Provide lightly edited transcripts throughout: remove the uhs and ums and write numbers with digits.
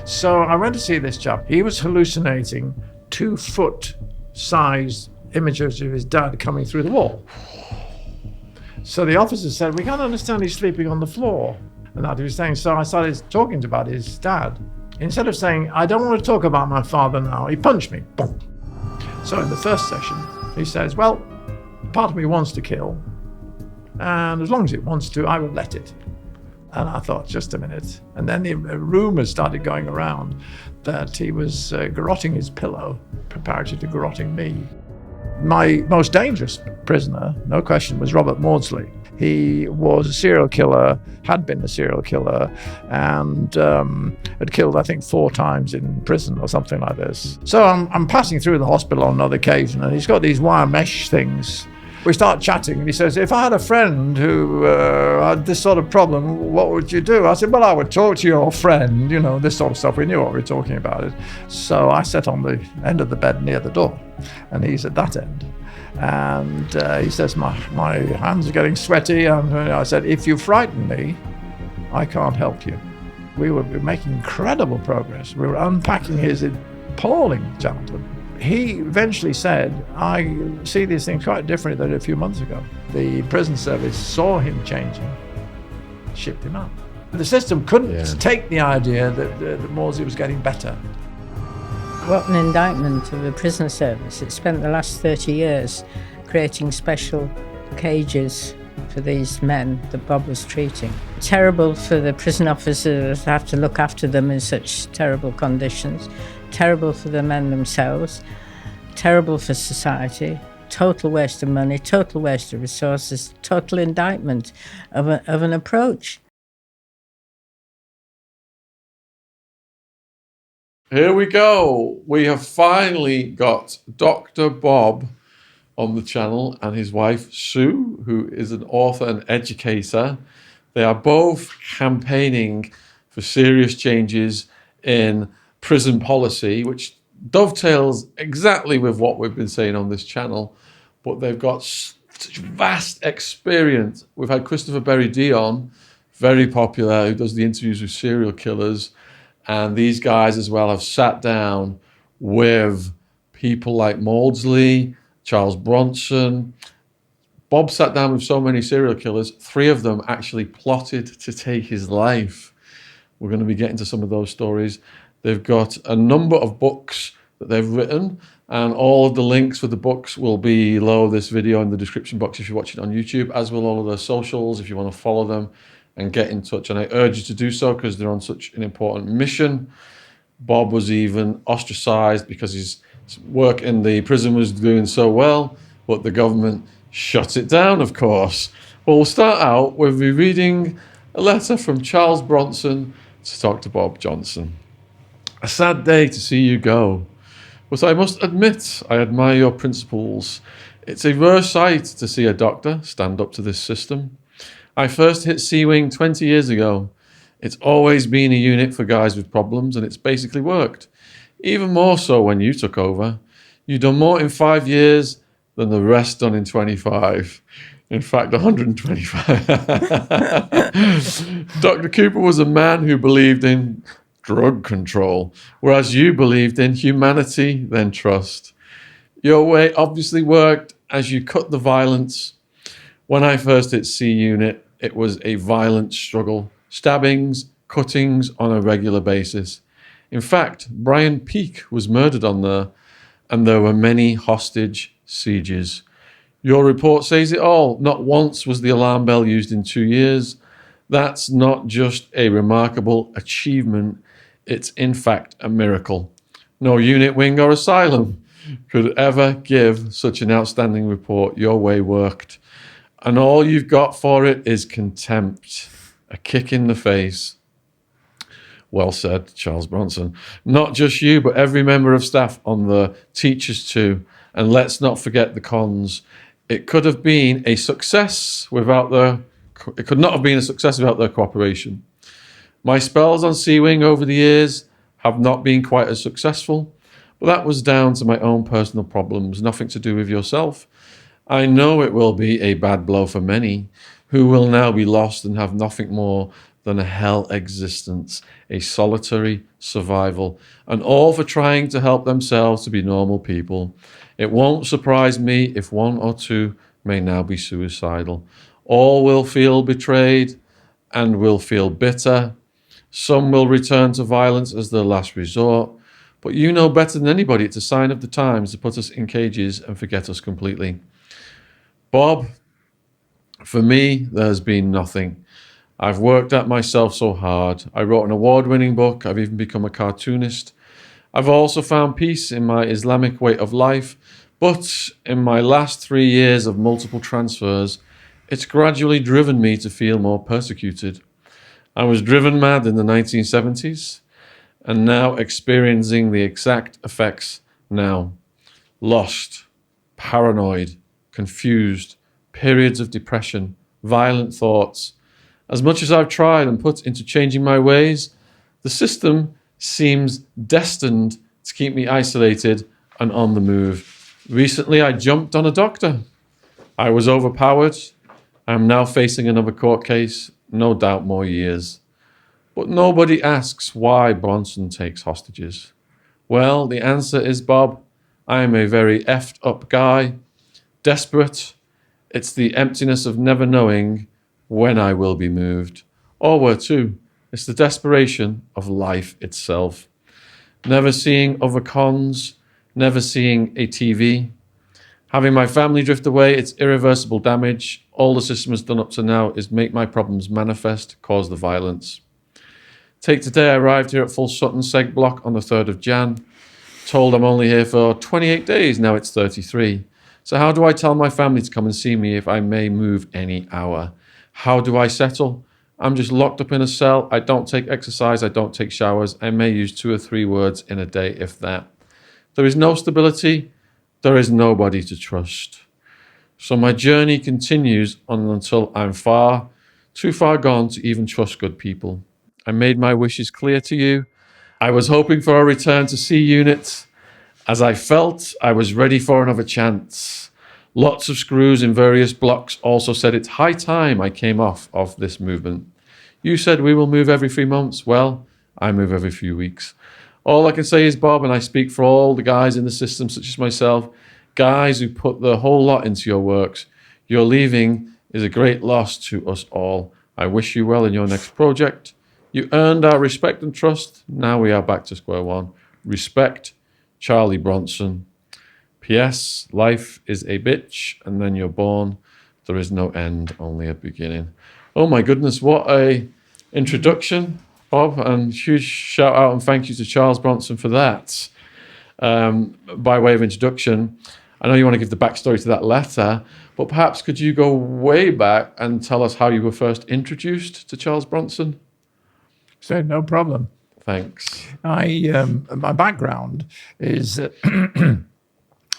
So I went to see this chap. He was hallucinating 2-foot-sized images of his dad coming through the wall. So the officer said, we can't understand he's sleeping on the floor. And that he was saying, so I started talking about his dad. Instead of saying, I don't want to talk about my father now, he punched me. Boom. So in the first session, he says, well, part of me wants to kill, and as long as it wants to, I will let it. And I thought, just a minute. And then the rumors started going around that he was garroting his pillow, preparatory to garroting me. My most dangerous prisoner, no question, was Robert Maudsley. He was a serial killer, had been a serial killer, and had killed, I think, 4 times in prison or something like this. So I'm passing through the hospital on another occasion, and he's got these wire mesh things. We start chatting, and he says, if I had a friend who had this sort of problem, what would you do? I said, well, I would talk to your friend, you know, this sort of stuff. We knew what we were talking about. So I sat on the end of the bed near the door, and he's at that end. And he says, my hands are getting sweaty. And I said, if you frighten me, I can't help you. We were making incredible progress. We were unpacking his appalling childhood. He eventually said, I see these things quite differently than a few months ago. The prison service saw him changing, shipped him out. The system couldn't take the idea that Mosley was getting better. What an indictment of the prison service. It spent the last 30 years creating special cages for these men that Bob was treating. Terrible for the prison officers to have to look after them in such terrible conditions. Terrible for the men themselves, terrible for society, total waste of money, total waste of resources, total indictment of an approach. Here we go. We have finally got Dr. Bob on the channel and his wife Sue, who is an author and educator. They are both campaigning for serious changes in prison policy, which dovetails exactly with what we've been saying on this channel, but they've got such vast experience. We've had Christopher Berry-D on, very popular, who does the interviews with serial killers, and these guys as well have sat down with people like Maudsley, Charles Bronson. Bob sat down with so many serial killers, 3 of them actually plotted to take his life. We're going to be getting to some of those stories. They've got a number of books that they've written, and all of the links for the books will be below this video in the description box if you're watching on YouTube, as will all of their socials if you want to follow them and get in touch. And I urge you to do so because they're on such an important mission. Bob was even ostracized because his work in the prison was doing so well, but the government shut it down, of course. Well, we'll start out with me reading a letter from Charles Bronson to Dr. Bob Johnson. A sad day to see you go, but I must admit I admire your principles. It's a rare sight to see a doctor stand up to this system. I first hit C-Wing 20 years ago. It's always been a unit for guys with problems, and it's basically worked. Even more so when you took over. You've done more in 5 years than the rest done in 25. In fact, 125. Dr. Cooper was a man who believed in drug control, whereas you believed in humanity, then trust. Your way obviously worked as you cut the violence. When I first hit C Unit, it was a violent struggle. Stabbings, cuttings on a regular basis. In fact, Brian Peake was murdered on there, and there were many hostage sieges. Your report says it all. Not once was the alarm bell used in 2 years. That's not just a remarkable achievement. It's in fact a miracle. No unit, wing or asylum could ever give such an outstanding report. Your way worked. And all you've got for it is contempt. A kick in the face. Well said, Charles Bronson. Not just you, but every member of staff on the teachers too. And let's not forget the cons. It could have been a success without it could not have been a success without their cooperation. My spells on C-Wing over the years have not been quite as successful, but that was down to my own personal problems, nothing to do with yourself. I know it will be a bad blow for many who will now be lost and have nothing more than a hell existence, a solitary survival, and all for trying to help themselves to be normal people. It won't surprise me if one or two may now be suicidal. All will feel betrayed and will feel bitter. Some will return to violence as their last resort. But you know better than anybody it's a sign of the times to put us in cages and forget us completely. Bob, for me, there's been nothing. I've worked at myself so hard. I wrote an award-winning book. I've even become a cartoonist. I've also found peace in my Islamic way of life. But in my last 3 years of multiple transfers, it's gradually driven me to feel more persecuted. I was driven mad in the 1970s and now experiencing the exact effects now. Lost, paranoid, confused, periods of depression, violent thoughts. As much as I've tried and put into changing my ways, the system seems destined to keep me isolated and on the move. Recently, I jumped on a doctor. I was overpowered. I am now facing another court case, no doubt more years. But nobody asks why Bronson takes hostages. Well, the answer is, Bob, I am a very effed up guy, desperate. It's the emptiness of never knowing when I will be moved, or where to. It's the desperation of life itself. Never seeing other cons, never seeing a TV. Having my family drift away, it's irreversible damage. All the system has done up to now is make my problems manifest, cause the violence. Take today, I arrived here at Full Sutton Seg Block on the 3rd of Jan. Told I'm only here for 28 days, now it's 33. So how do I tell my family to come and see me if I may move any hour? How do I settle? I'm just locked up in a cell. I don't take exercise. I don't take showers. I may use 2 or 3 words in a day, if that. There is no stability. There is nobody to trust. So my journey continues on until I'm too far gone to even trust good people. I made my wishes clear to you. I was hoping for a return to C Unit, as I felt I was ready for another chance. Lots of screws in various blocks also said it's high time I came off of this movement. You said we will move every 3 months. Well, I move every few weeks. All I can say is, Bob, and I speak for all the guys in the system, such as myself, guys who put the whole lot into your works, your leaving is a great loss to us all. I wish you well in your next project. You earned our respect and trust. Now we are back to square one. Respect, Charlie Bronson. P.S. Life is a bitch, and then you're born. There is no end, only a beginning. Oh my goodness, what a introduction, Bob, and huge shout out and thank you to Charles Bronson for that. By way of introduction, I know you want to give the backstory to that letter, but perhaps could you go way back and tell us how you were first introduced to Charles Bronson? So no problem. Thanks. My background is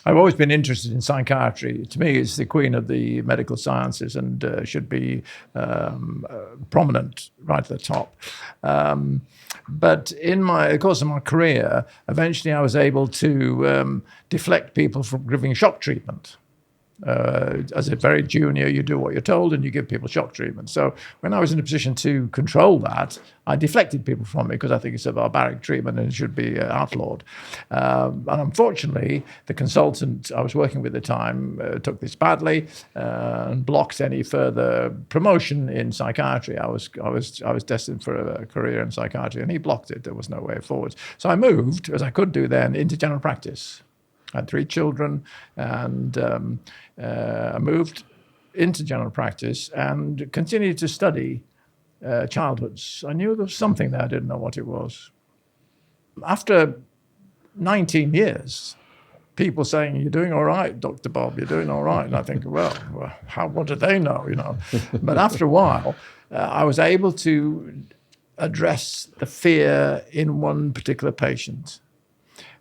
I've always been interested in psychiatry. To me, it's the queen of the medical sciences and should be prominent right at the top. But in the course of my career, eventually I was able to deflect people from giving shock treatment. As a very junior, you do what you're told and you give people shock treatment. So when I was in a position to control that, I deflected people from it because I think it's a barbaric treatment and it should be outlawed. And unfortunately, the consultant I was working with at the time took this badly and blocked any further promotion in psychiatry. I was destined for a career in psychiatry, and he blocked it. There was no way forward. So I moved, as I could do then, into general practice. I had 3 children, and I moved into general practice and continued to study childhoods. I knew there was something there, I didn't know what it was. After 19 years, people saying, "You're doing all right, Dr. Bob, you're doing all right." And I think, well what do they know, you know? But after a while, I was able to address the fear in one particular patient.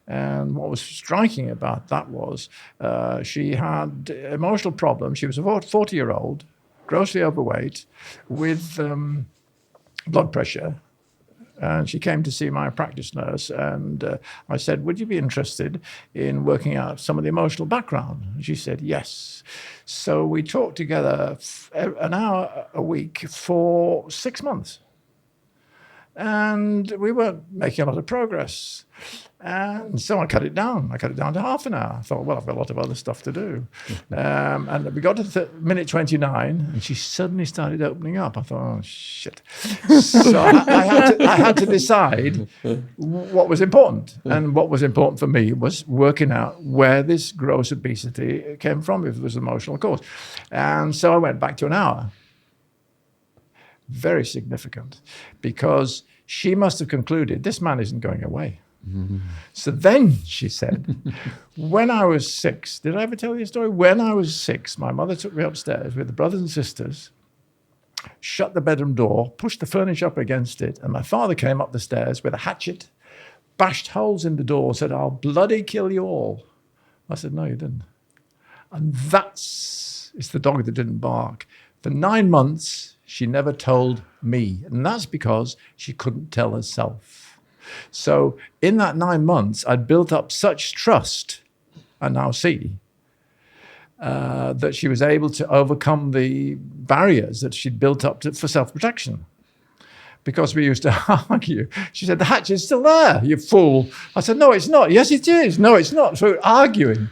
And what was striking about that was she had emotional problems. She was a 40-year-old, grossly overweight, with blood pressure. And she came to see my practice nurse, and I said, "Would you be interested in working out some of the emotional background?" And she said, "Yes." So we talked together an hour a week for 6 months. and we weren't making a lot of progress. And so I cut it down. I cut it down to half an hour. I thought, well, I've got a lot of other stuff to do. And we got to minute 29, and she suddenly started opening up. I thought, oh, shit. So I had to decide what was important. And what was important for me was working out where this gross obesity came from, if it was an emotional cause. And so I went back to an hour. Very significant, because she must have concluded this man isn't going away. Mm-hmm. So then she said, when I was 6, did I ever tell you a story? When I was 6, my mother took me upstairs with the brothers and sisters, shut the bedroom door, pushed the furniture up against it, and my father came up the stairs with a hatchet, bashed holes in the door, said, I'll bloody kill you all. I said, no, you didn't. And it's the dog that didn't bark. For 9 months, she never told me, and that's because she couldn't tell herself. So in that 9 months, I'd built up such trust, I now see, that she was able to overcome the barriers that she'd built up for self-protection. Because we used to argue. She said, the hatch is still there, you fool. I said, no, it's not. Yes, it is. No, it's not. So we were arguing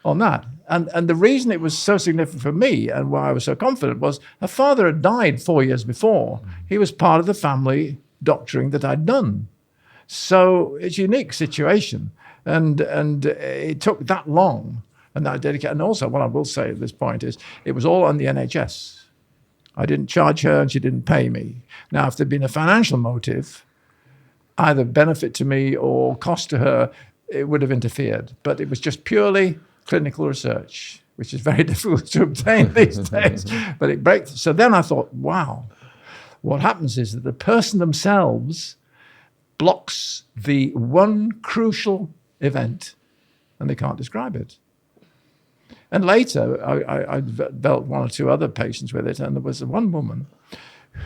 on that. And the reason it was so significant for me and why I was so confident was her father had died 4 years before. He was part of the family doctoring that I'd done. So it's a unique situation. And it took that long. And I dedicated. And also, what I will say at this point is it was all on the NHS. I didn't charge her and she didn't pay me. Now, if there'd been a financial motive, either benefit to me or cost to her, it would have interfered. But it was just purely clinical research, which is very difficult to obtain these days. But it breaks. So then I thought, wow, what happens is that the person themselves blocks the one crucial event and they can't describe it. And later, I developed 1 or 2 other patients with it, and there was one woman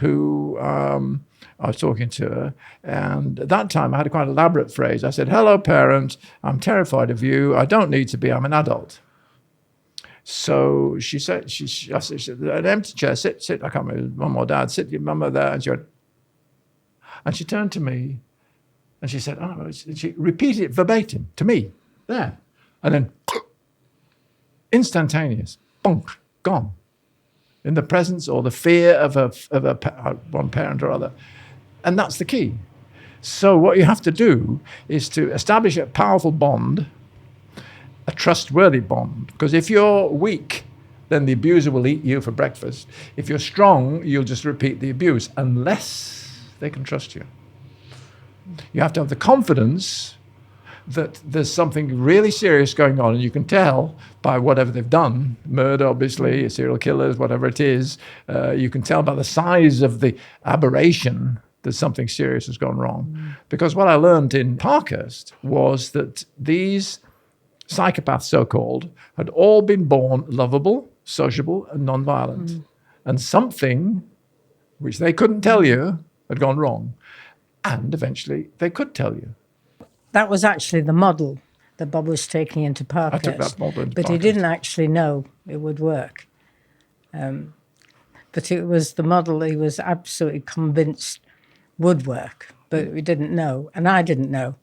who I was talking to her, and at that time I had a quite elaborate phrase. I said, hello, parent, I'm terrified of you. I don't need to be, I'm an adult. So she said, I said, an empty chair, sit, I can't remember, mum or dad, sit your mum there. And she turned to me, and she said, oh, she repeated it verbatim to me, there. And then, instantaneous, bonk, gone. In the presence or the fear of one parent or other. And that's the key. So what you have to do is to establish a powerful bond, a trustworthy bond. Because if you're weak, then the abuser will eat you for breakfast. If you're strong, you'll just repeat the abuse, unless they can trust you. You have to have the confidence that there's something really serious going on, and you can tell by whatever they've done, murder, obviously, serial killers, whatever it is, you can tell by the size of the aberration that something serious has gone wrong. Because what I learned in Parkhurst was that these psychopaths, so-called, had all been born lovable, sociable, and non-violent. And something, which they couldn't tell you, had gone wrong. And eventually they could tell you. That was actually the model that Bob was taking into Parkhurst. I took that model into But Parkhurst. he didn't actually know it would work. But it was the model he was absolutely convinced would work, but we didn't know, and I didn't know.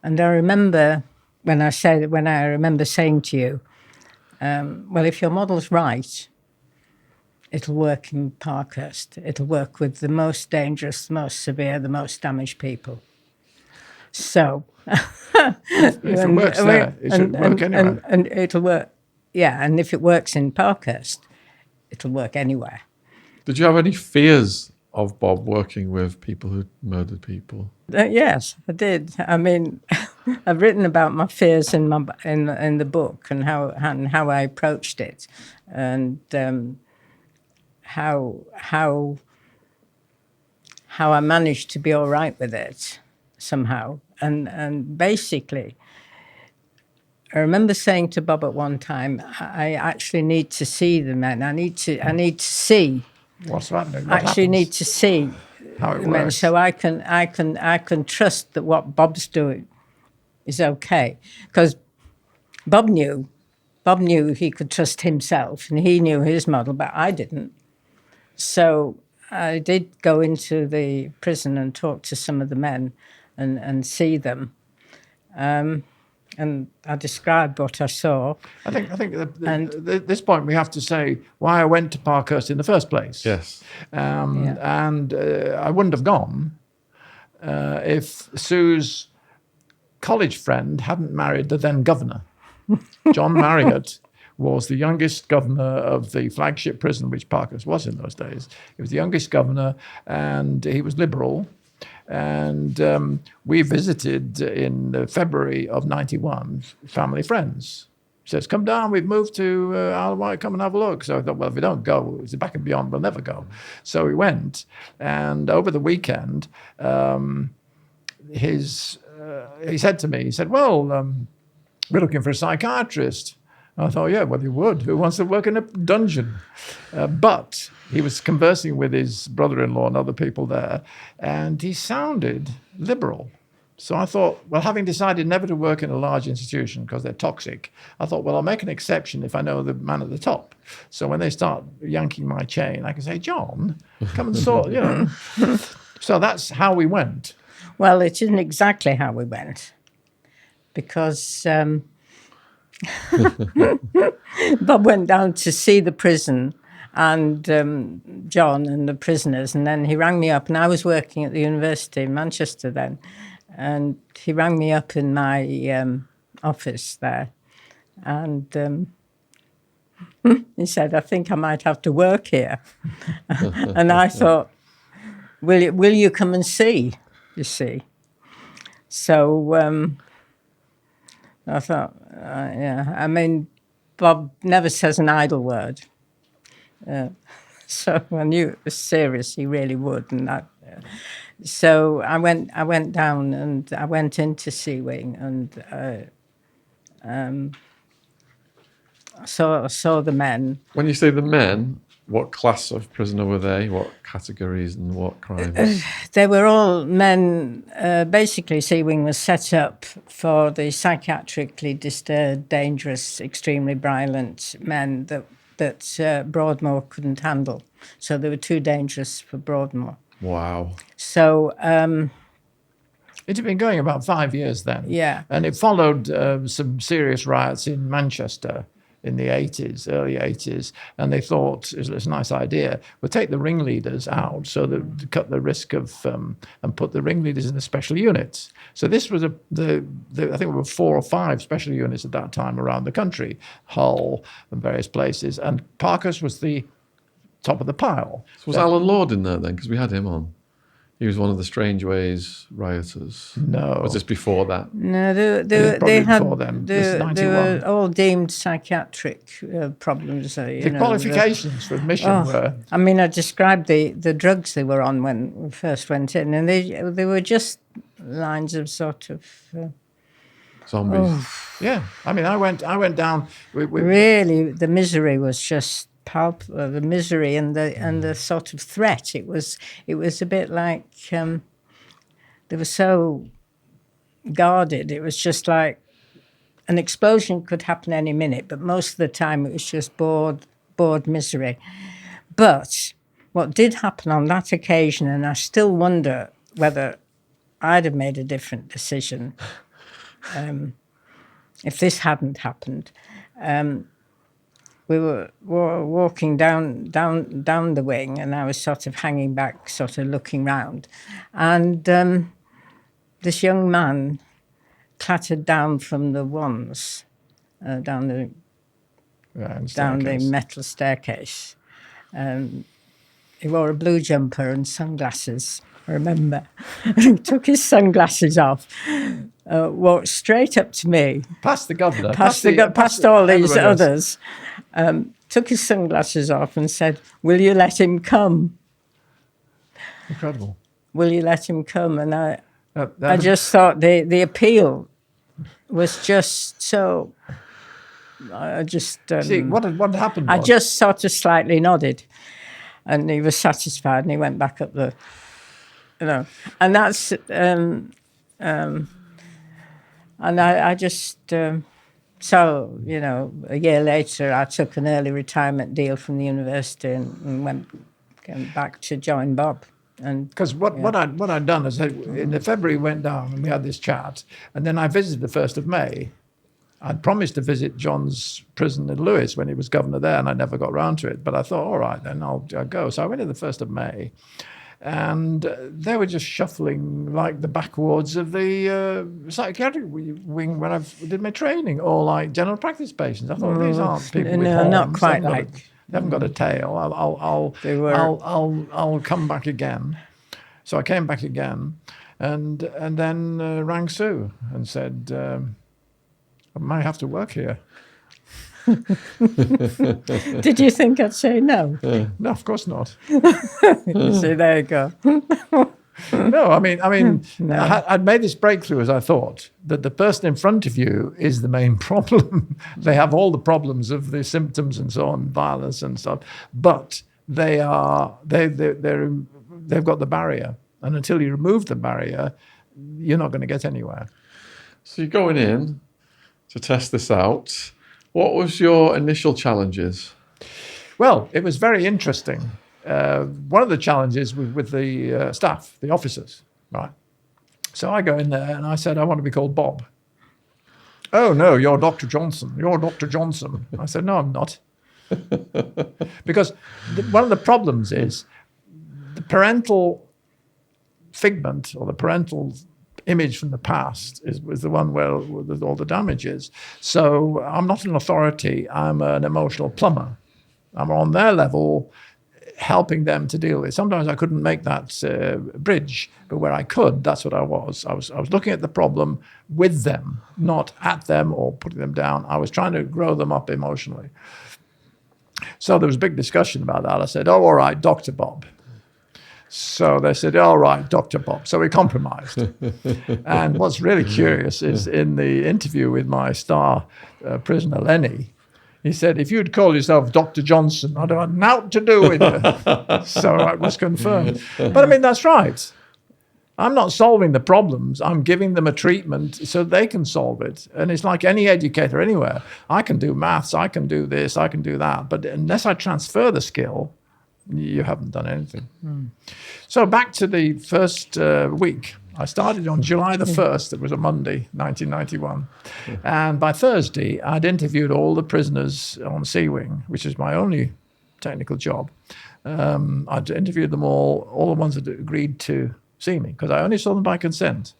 And I remember when I remember saying to you, well, if your model's right, it'll work in Parkhurst. It'll work with the most dangerous, the most severe, the most damaged people. So, if it works there, it should work anywhere. And it'll work, yeah. And if it works in Parkhurst, it'll work anywhere. Did you have any fears of Bob working with people who murdered people? Yes, I did. I mean, I've written about my fears in the book and how I approached it, and how I managed to be all right with it somehow. And basically, I remember saying to Bob at one time, I actually need to see the men. I need to see. What's happening? I actually need to see how it the men, works. so I can trust that what Bob's doing is okay. Because Bob knew he could trust himself, and he knew his model, but I didn't. So I did go into the prison and talk to some of the men and see them. And I described what I saw. I think at this point we have to say why I went to Parkhurst in the first place. Yes. And I wouldn't have gone if Sue's college friend hadn't married the then governor. John Marriott was the youngest governor of the flagship prison, which Parkhurst was in those days. He was the youngest governor, and he was liberal. And we visited in February of 91, family friends. He says, come down, we've moved to Isle of Wight, come and have a look. So I thought, well, if we don't go, it's back and beyond, we'll never go. So we went, and over the weekend, he said to me, he said, well, we're looking for a psychiatrist. I thought, yeah, well, you would. Who wants to work in a dungeon? But he was conversing with his brother-in-law and other people there, and he sounded liberal. So I thought, well, having decided never to work in a large institution because they're toxic, I thought, well, I'll make an exception if I know the man at the top. So when they start yanking my chain, I can say, John, come and sort, you know. So that's how we went. Well, it isn't exactly how we went, because Bob went down to see the prison and John and the prisoners, and then he rang me up, and I was working at the university in Manchester then, and he rang me up in my office there, and he said, I think I might have to work here. And I thought, will you come and see, you see? So I thought, yeah, I mean, Bob never says an idle word. So I knew it was serious, he really would. And so I went down, and I went into C Wing, and saw the men. When you say the men, what class of prisoner were they? What categories and what crimes? They were all men. Basically, C Wing was set up for the psychiatrically disturbed, dangerous, extremely violent men that Broadmoor couldn't handle. So they were too dangerous for Broadmoor. Wow. So it had been going about 5 years then. Yeah. And it followed some serious riots in Manchester in the 80s, early 80s, and they thought it's a nice idea. We'll take the ringleaders out so that to cut the risk of and put the ringleaders in the special units. So this was I think there were 4 or 5 special units at that time around the country, Hull and various places, and Parkhurst was the top of the pile. So was Alan Lord in there then? Because we had him on. He was one of the Strange Ways rioters. No. Was this before that? no, they were all deemed psychiatric problems. The qualifications for admission were... I mean, I described the drugs they were on when we first went in, and they were just lines of sort of... Zombies. Yeah, I mean, I went down... Really, the misery was just... the misery and the sort of threat. It was a bit like they were so guarded. It was just like an explosion could happen any minute, but most of the time it was just bored misery. But what did happen on that occasion, and I still wonder whether I'd have made a different decision if this hadn't happened. We were walking down the wing, and I was sort of hanging back, sort of looking round. And this young man clattered down from the wands, down the metal staircase. He wore a blue jumper and sunglasses, I remember. He took his sunglasses off, walked straight up to me. Past the governor. Past all these others. Took his sunglasses off and said, "Will you let him come?" Incredible. Will you let him come? And I just thought the appeal was just so... I just... See, what had happened I just sort of slightly nodded, and he was satisfied, and he went back up the... And that's... and I just... So, a year later, I took an early retirement deal from the university and went came back to join Bob. And Because what I'd done is in the February went down and we had this chat, and then I visited the 1st of May. I'd promised to visit John's prison in Lewis when he was governor there, and I never got round to it. But I thought, all right, then I'll go. So I went in the 1st of May, and they were just shuffling like the backwards of the psychiatric wing when I did my training, or like general practice patients. I thought these aren't people with horns. Not quite like. They haven't got a tail. I'll come back again. So I came back again, and then rang Sue and said, I might have to work here. Did you think I'd say no? No, of course not. So there you go. No, I mean, No. I'd made this breakthrough, as I thought, that the person in front of you is the main problem. They have all the problems of the symptoms and so on, violence and stuff, but they've got the barrier, and until you remove the barrier, you're not going to get anywhere. So you're going in to test this out. What was your initial challenges? Well, it was very interesting. One of the challenges was with the staff, the officers, right? So I go in there and I said, I want to be called Bob. Oh, no, you're Dr. Johnson. You're Dr. Johnson. I said, no, I'm not. Because one of the problems is the parental figment, or the parental image from the past was the one where all the damage is. So I'm not an authority. I'm an emotional plumber. I'm on their level, helping them to deal with. Sometimes I couldn't make that bridge, but where I could, that's what I was. I was looking at the problem with them, not at them or putting them down. I was trying to grow them up emotionally. So there was a big discussion about that. I said, oh, all right, Dr. Bob. So they said, all right, Dr. Bob. So we compromised. And what's really curious is in the interview with my star prisoner, Lenny, he said, if you'd call yourself Dr. Johnson, I'd have naught to do with you. So it was confirmed. But I mean, that's right. I'm not solving the problems. I'm giving them a treatment so they can solve it. And it's like any educator anywhere. I can do maths, I can do this, I can do that. But unless I transfer the skill, you haven't done anything. So back to the first week. I started on July the 1st. It was a Monday, 1991. And by Thursday, I'd interviewed all the prisoners on C Wing, which is my only technical job. I'd interviewed them all the ones that agreed to see me, because I only saw them by consent.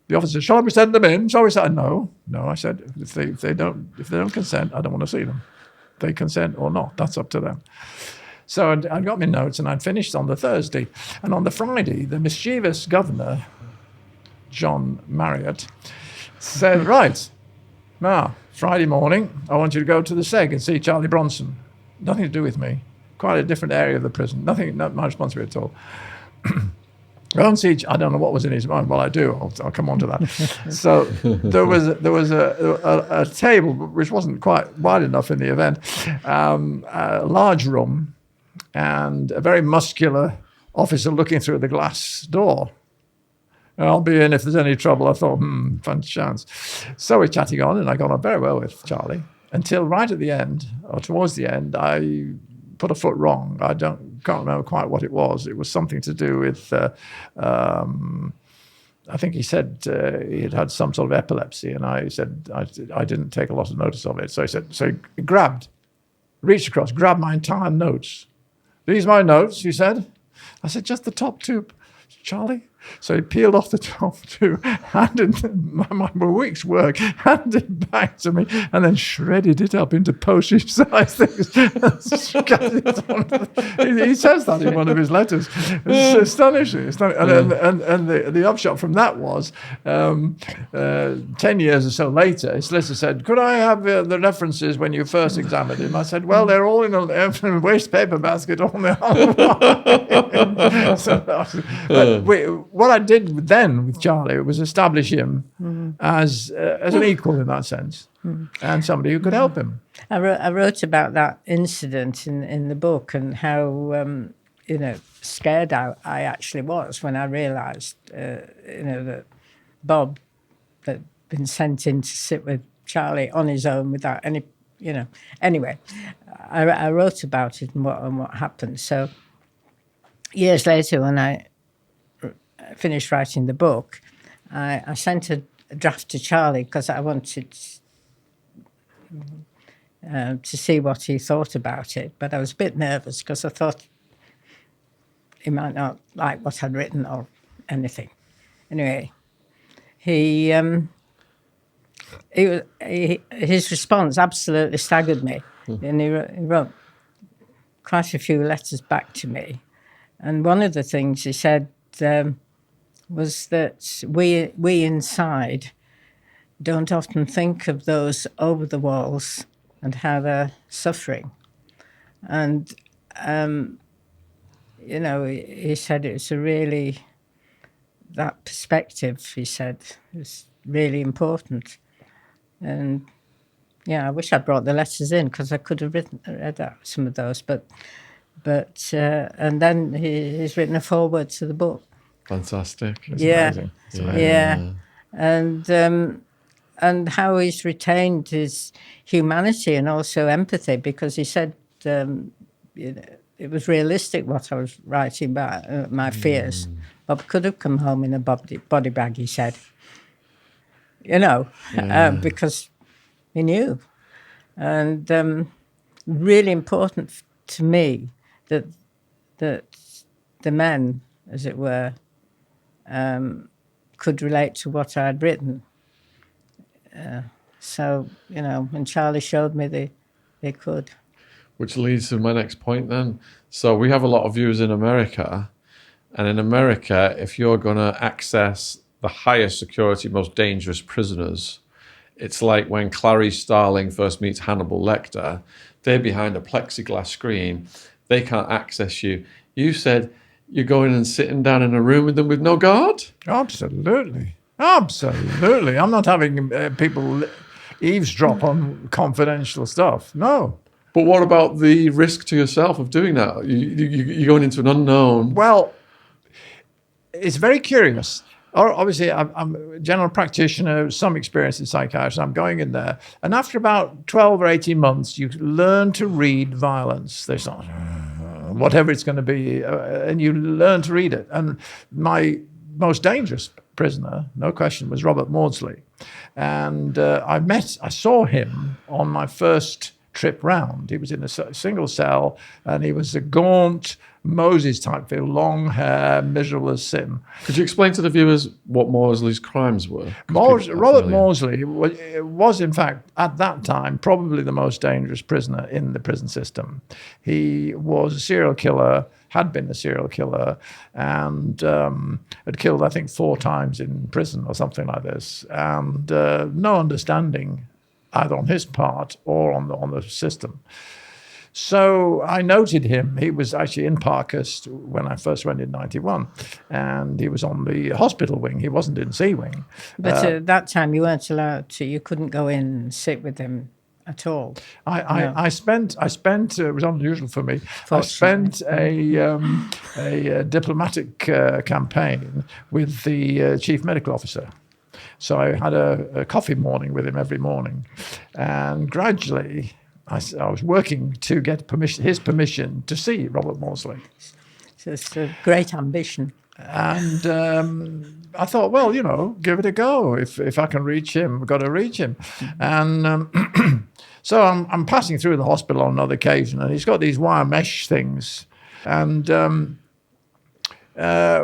The officer said, shall we send them in? Shall we send? No. I said, if they don't consent, I don't want to see them. If they consent or not, that's up to them. So I'd got my notes and I'd finished on the Thursday. And on the Friday, the mischievous governor, John Marriott, said, right, now, Friday morning, I want you to go to the SEG and see Charlie Bronson. Nothing to do with me. Quite a different area of the prison. Not my responsibility at all. Go and see, I don't know what was in his mind. Well, I do. I'll come on to that. So there was a table, which wasn't quite wide enough in the event, a large room, and a very muscular officer looking through the glass door. I'll be in if there's any trouble. I thought, fun chance. So we're chatting on, and I got on very well with Charlie until right at the end, or towards the end, I put a foot wrong. I can't remember quite what it was. It was something to do with, I think he said he had some sort of epilepsy, and I said I didn't take a lot of notice of it. So he said, so he reached across, grabbed my entire notes. These are my notes, he said. I said, just the top two, Charlie. So he peeled off the top two, handed my week's work, handed it back to me, and then shredded it up into postage-sized things. He says that in one of his letters. It's astonishing. And the upshot from that was, 10 years or so later, his solicitor said, could I have the references when you first examined him? I said, well, they're all in a waste paper basket on the what I did then with Charlie was establish him as an equal in that sense, and somebody who could help him. I wrote about that incident in the book, and how scared I actually was when I realised that Bob had been sent in to sit with Charlie on his own without any. Anyway, I wrote about it and what happened. So years later, when I finished writing the book, I sent a draft to Charlie because I wanted to see what he thought about it. But I was a bit nervous because I thought he might not like what I'd written or anything. Anyway, his response absolutely staggered me. And he wrote quite a few letters back to me. And one of the things he said was that we inside don't often think of those over the walls and how they're suffering. And, you know, he said it was that perspective, he said, was really important. And, yeah, I wish I'd brought the letters in because I could have read out some of those. But and then he's written a foreword to the book. Fantastic. It's amazing. It's amazing. Yeah. And how he's retained his humanity and also empathy, because he said you know, it was realistic what I was writing about, my fears. Bob could have come home in a body bag, he said. You know, because he knew. And really important to me that the men, as it were, could relate to what I'd written. So, you know, when Charlie showed me they could. Which leads to my next point then. So we have a lot of viewers in America. And in America, if you're going to access the highest security, most dangerous prisoners, it's like when Clarice Starling first meets Hannibal Lecter. They're behind a plexiglass screen. They can't access you. You said you're going and sitting down in a room with them with no guard? Absolutely. Absolutely. I'm not having people eavesdrop on confidential stuff. No. But what about the risk to yourself of doing that? You're going into an unknown. Well, it's very curious. Obviously, I'm a general practitioner, some experience in psychiatry. I'm going in there. And after about 12 or 18 months, you learn to read violence. There's not, whatever it's going to be, and you learn to read it. And my most dangerous prisoner, no question, was Robert Maudsley. And I saw him on my first trip round. He was in a single cell, and he was a gaunt, Moses type figure, long hair, miserable as sin. Could you explain to the viewers what Mausley's crimes were? Robert Maudsley was, in fact, at that time, probably the most dangerous prisoner in the prison system. He was a serial killer, had been a serial killer, and had killed, I think, 4 times in prison or something like this, and no understanding either on his part or on the system. So I noted him. He was actually in Parkhurst when I first went in 91, and he was on the hospital wing. He wasn't in C wing. But at that time, you weren't allowed to. You couldn't go in and sit with him at all. I spent. It was unusual for me. I spent a diplomatic campaign with the chief medical officer. So I had a coffee morning with him every morning, and gradually I was working to get his permission to see Robert Mosley. So it's a great ambition. And I thought, well, you know, give it a go. If I can reach him, I've got to reach him. And so I'm passing through the hospital on another occasion, and he's got these wire mesh things. And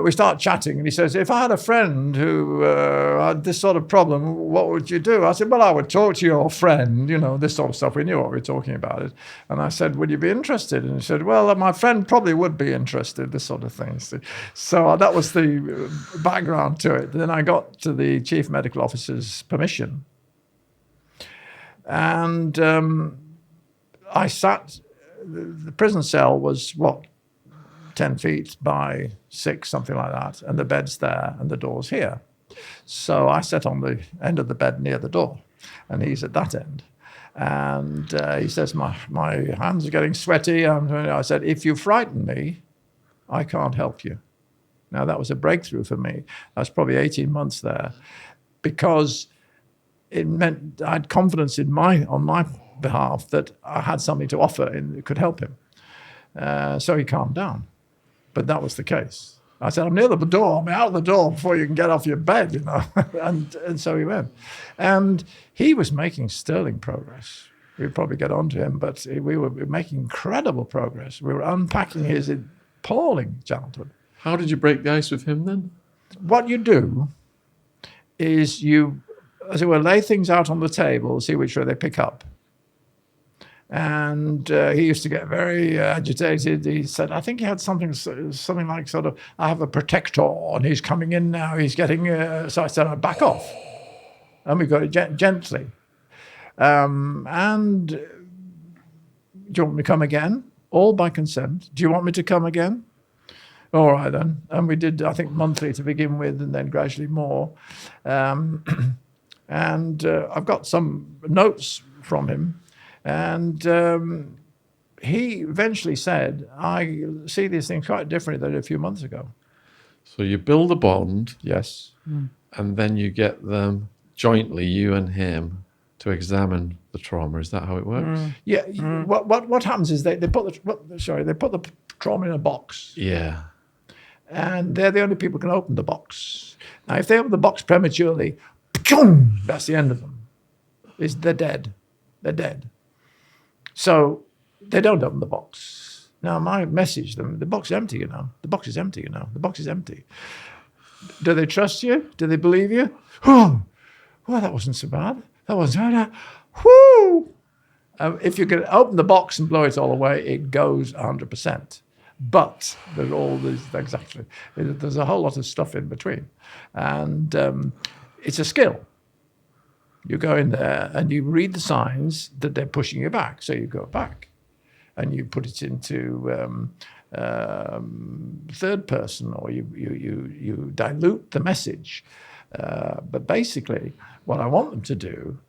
we start chatting, and he says, if I had a friend who had this sort of problem, what would you do? I said, well, I would talk to your friend, you know, this sort of stuff. We knew what we were talking about it. And I said, would you be interested? And he said, well, my friend probably would be interested, this sort of thing. So that was the background to it. Then I got to the chief medical officer's permission. And I sat, the prison cell was, 10 feet by 6, something like that, and the bed's there and the door's here. So I sat on the end of the bed near the door, and he's at that end. And he says, my hands are getting sweaty. I said, if you frighten me, I can't help you. Now, that was a breakthrough for me. I was probably 18 months there, because it meant I had confidence on my behalf that I had something to offer and it could help him. So he calmed down. But that was the case. I said, I'm near the door. I'm out of the door before you can get off your bed, you know. and so he went. And he was making sterling progress. We'd probably get on to him, but we were making incredible progress. We were unpacking his appalling childhood. How did you break the ice with him then? What you do is you, as it were, lay things out on the table, see which way they pick up. And he used to get very agitated. He said, I think he had something like sort of, I have a protector and he's coming in now. He's getting, so I said, back off. And we got it gently. And do you want me to come again? All by consent. Do you want me to come again? All right then. And we did, I think, monthly to begin with, and then gradually more. And I've got some notes from him. And he eventually said, I see these things quite differently than a few months ago. So you build a bond. Yes. And then you get them jointly, you and him, to examine the trauma. Is that how it works? Yeah. What happens is they put the trauma in a box. Yeah. And they're the only people who can open the box. Now, if they open the box prematurely, that's the end of them. They're dead. They're dead. So they don't open the box. Now, my message to them, the box is empty, you know. The box is empty, you know. The box is empty. Do they trust you? Do they believe you? Oh, well, that wasn't so bad. That wasn't so bad. Whoo! If you can open the box and blow it all away, it goes 100%. But there's there's a whole lot of stuff in between. And it's a skill. You go in there and you read the signs that they're pushing you back. So you go back and you put it into third person, or you dilute the message. But basically, what I want them to do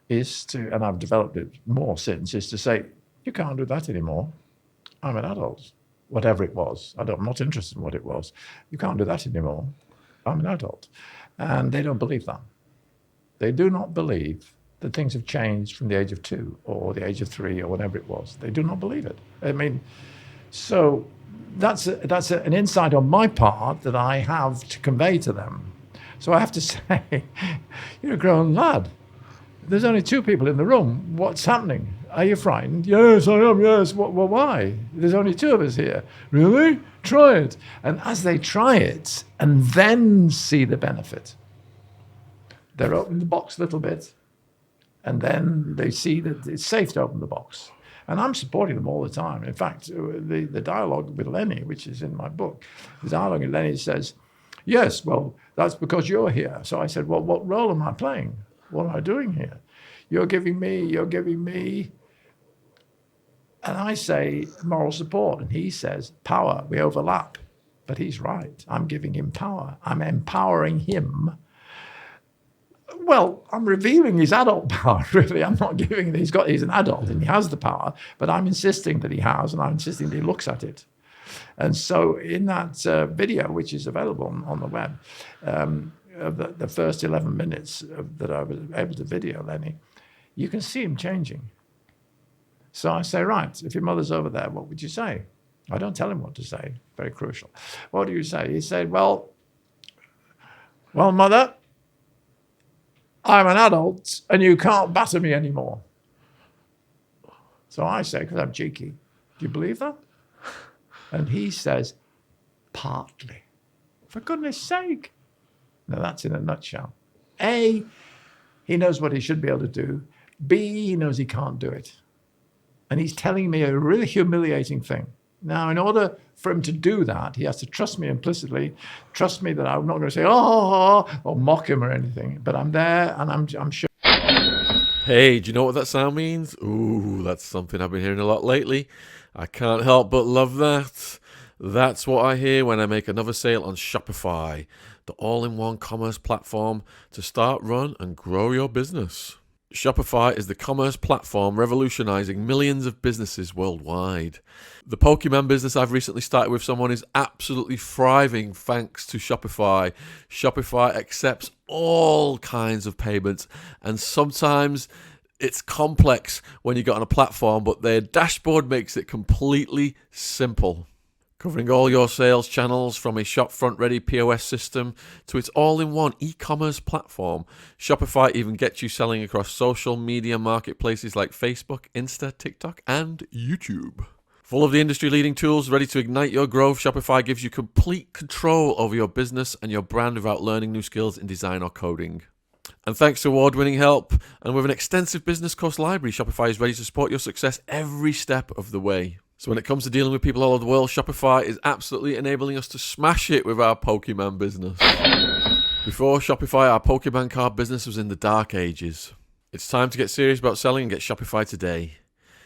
is to, and I've developed it more since, is to say, you can't do that anymore. I'm an adult. Whatever it was. I'm not interested in what it was. You can't do that anymore. I'm an adult. And they don't believe that. They do not believe that things have changed from the age of 2 or the age of 3 or whatever it was. They do not believe it. I mean, so that's an insight on my part that I have to convey to them. So I have to say, you're a grown lad. There's only 2 people in the room. What's happening? Are you frightened? Yes, I am, yes. Well, why? There's only 2 of us here. Really? Try it. And as they try it and then see the benefit, they're opening the box a little bit, and then they see that it's safe to open the box. And I'm supporting them all the time. In fact, the dialogue with Lenny, which is in my book, the dialogue with Lenny says, yes, well, that's because you're here. So I said, well, what role am I playing? What am I doing here? You're giving me. And I say moral support, and he says power. We overlap, but he's right. I'm giving him power. I'm empowering him. Well, I'm revealing his adult power, really. I'm not giving it. He's an adult and he has the power, but I'm insisting that he has, and I'm insisting that he looks at it. And so in that video, which is available on the web, the first 11 minutes that I was able to video Lenny, you can see him changing. So I say, right, if your mother's over there, what would you say? I don't tell him what to say, very crucial. What do you say? He said, well, mother, I'm an adult and you can't batter me anymore. So I say, because I'm cheeky, do you believe that? And he says, partly. For goodness sake. Now that's in a nutshell. A, he knows what he should be able to do. B, he knows he can't do it. And he's telling me a really humiliating thing. Now, in order for him to do that, he has to trust me implicitly, trust me that I'm not going to say, oh, or mock him or anything, but I'm there and I'm sure. Hey, do you know what that sound means? Ooh, that's something I've been hearing a lot lately. I can't help but love that. That's what I hear when I make another sale on Shopify, the all-in-one commerce platform to start, run, and grow your business. Shopify is the commerce platform revolutionizing millions of businesses worldwide. The Pokemon business I've recently started with someone is absolutely thriving thanks to Shopify. Shopify accepts all kinds of payments, and sometimes it's complex when you get on a platform, but their dashboard makes it completely simple. Covering all your sales channels from a shop-front-ready POS system to its all-in-one e-commerce platform, Shopify even gets you selling across social media marketplaces like Facebook, Insta, TikTok, and YouTube. Full of the industry-leading tools ready to ignite your growth, Shopify gives you complete control over your business and your brand without learning new skills in design or coding. And thanks to award-winning help and with an extensive business course library, Shopify is ready to support your success every step of the way. So when it comes to dealing with people all over the world, Shopify is absolutely enabling us to smash it with our Pokemon business. Before Shopify, our Pokemon card business was in the dark ages. It's time to get serious about selling and get Shopify today.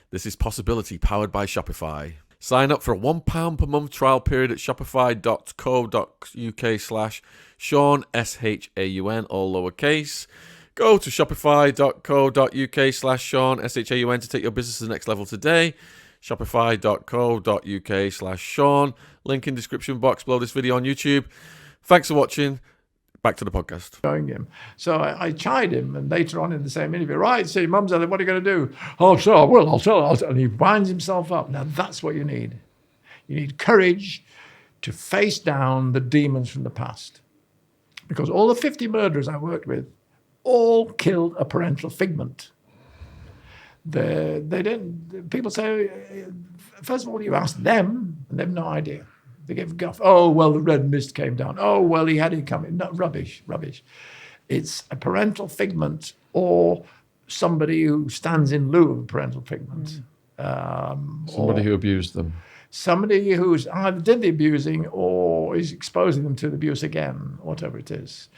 This is Possibility, powered by Shopify. Sign up for a £1 per month trial period at shopify.co.uk/Sean, S-H-A-U-N, all lowercase. Go to shopify.co.uk/Sean, S-H-A-U-N to take your business to the next level today. Shopify.co.uk/Sean. Link in description box below this video on YouTube. Thanks for watching. Back to the podcast. Showing him. So I chide him, and later on in the same interview, right, so your mum's at it, what are you going to do? I'll tell. And he winds himself up. Now that's what you need. You need courage to face down the demons from the past. Because all the 50 murderers I worked with all killed a parental figment. They didn't. People say, first of all, you ask them, and they have no idea. They give guff. Oh, well, the red mist came down. Oh, well, he had it coming. No, rubbish. It's a parental figment or somebody who stands in lieu of a parental figment. Somebody who abused them. Somebody who's either did the abusing or is exposing them to the abuse again, whatever it is.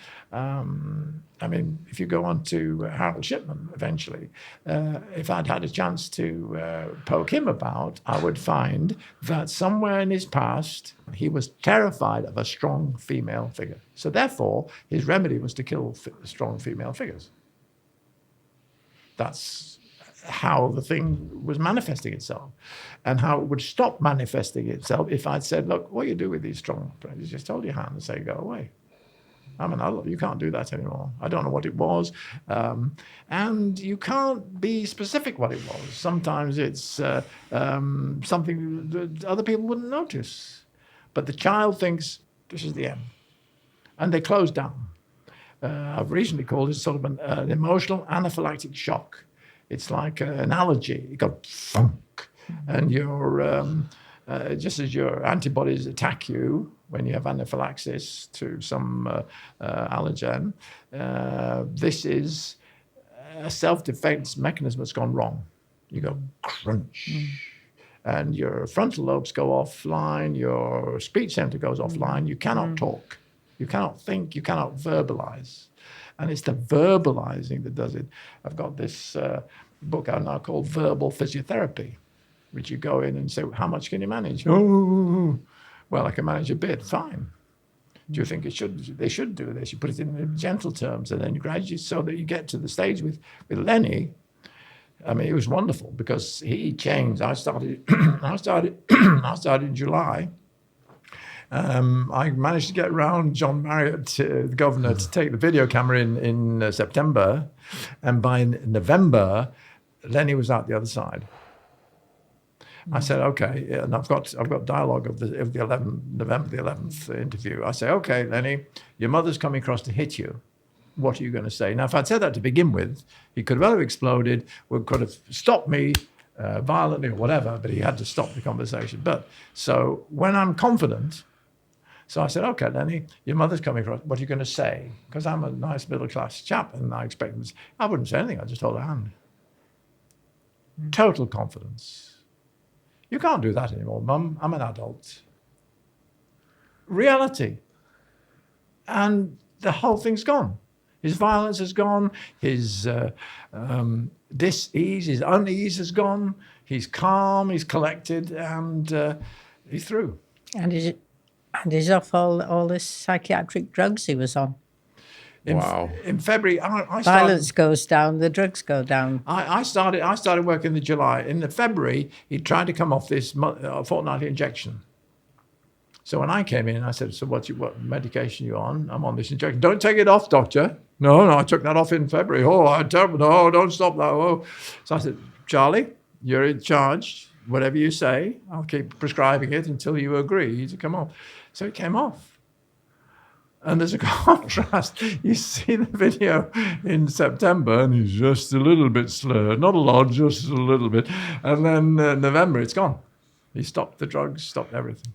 I mean, if you go on to Harold Shipman eventually, if I'd had a chance to poke him about, I would find that somewhere in his past, he was terrified of a strong female figure. So therefore, his remedy was to kill strong female figures. That's how the thing was manifesting itself, and how it would stop manifesting itself if I'd said, look, what you do with these strong friends, just hold your hand and say, go away. I'm an adult. You can't do that anymore. I don't know what it was. And you can't be specific what it was. Sometimes it's something that other people wouldn't notice. But the child thinks this is the end. And they close down. I've recently called it sort of an emotional anaphylactic shock. It's like an allergy. You go funk. And you're, just as your antibodies attack you, when you have anaphylaxis to some allergen, this is a self-defense mechanism that's gone wrong. You go crunch, and your frontal lobes go offline, your speech center goes offline, you cannot talk, you cannot think, you cannot verbalize. And it's the verbalizing that does it. I've got this book out now called Verbal Physiotherapy, which you go in and say, how much can you manage? Oh, well, I can manage a bit, fine. Do you think they should do this? You put it in gentle terms, and then you gradually, so that you get to the stage with Lenny. I mean, it was wonderful because he changed. I started in July. I managed to get around John Marriott, the governor, to take the video camera in September, and by November, Lenny was out the other side. I said, okay, and I've got dialogue of the 11th, November the 11th interview. I say, okay, Lenny, your mother's coming across to hit you. What are you going to say? Now, if I'd said that to begin with, he could well have exploded, could have stopped me violently or whatever, but he had to stop the conversation. But so when I'm confident, so I said, okay, Lenny, your mother's coming across. What are you going to say? Because I'm a nice middle-class chap, and I expect him to say, I wouldn't say anything. I'd just hold her hand. Total confidence. You can't do that anymore, Mum. I'm an adult. Reality. And the whole thing's gone. His violence has gone. His dis-ease, his unease has gone. He's calm, he's collected, and he's through. And he's off all this psychiatric drugs he was on. Wow. In February, I started... Violence goes down, the drugs go down. I started working in July. In the February, he tried to come off this fortnightly injection. So when I came in, I said, so what medication are you on? I'm on this injection. Don't take it off, doctor. No, I took that off in February. Oh, I'm terrible. No, don't stop that. Oh. So I said, Charlie, you're in charge. whatever you say, I'll keep prescribing it until you agree to come off. So it came off. And there's a contrast. You see the video in September, and he's just a little bit slurred. Not a lot, just a little bit. And then November, it's gone. He stopped the drugs, stopped everything.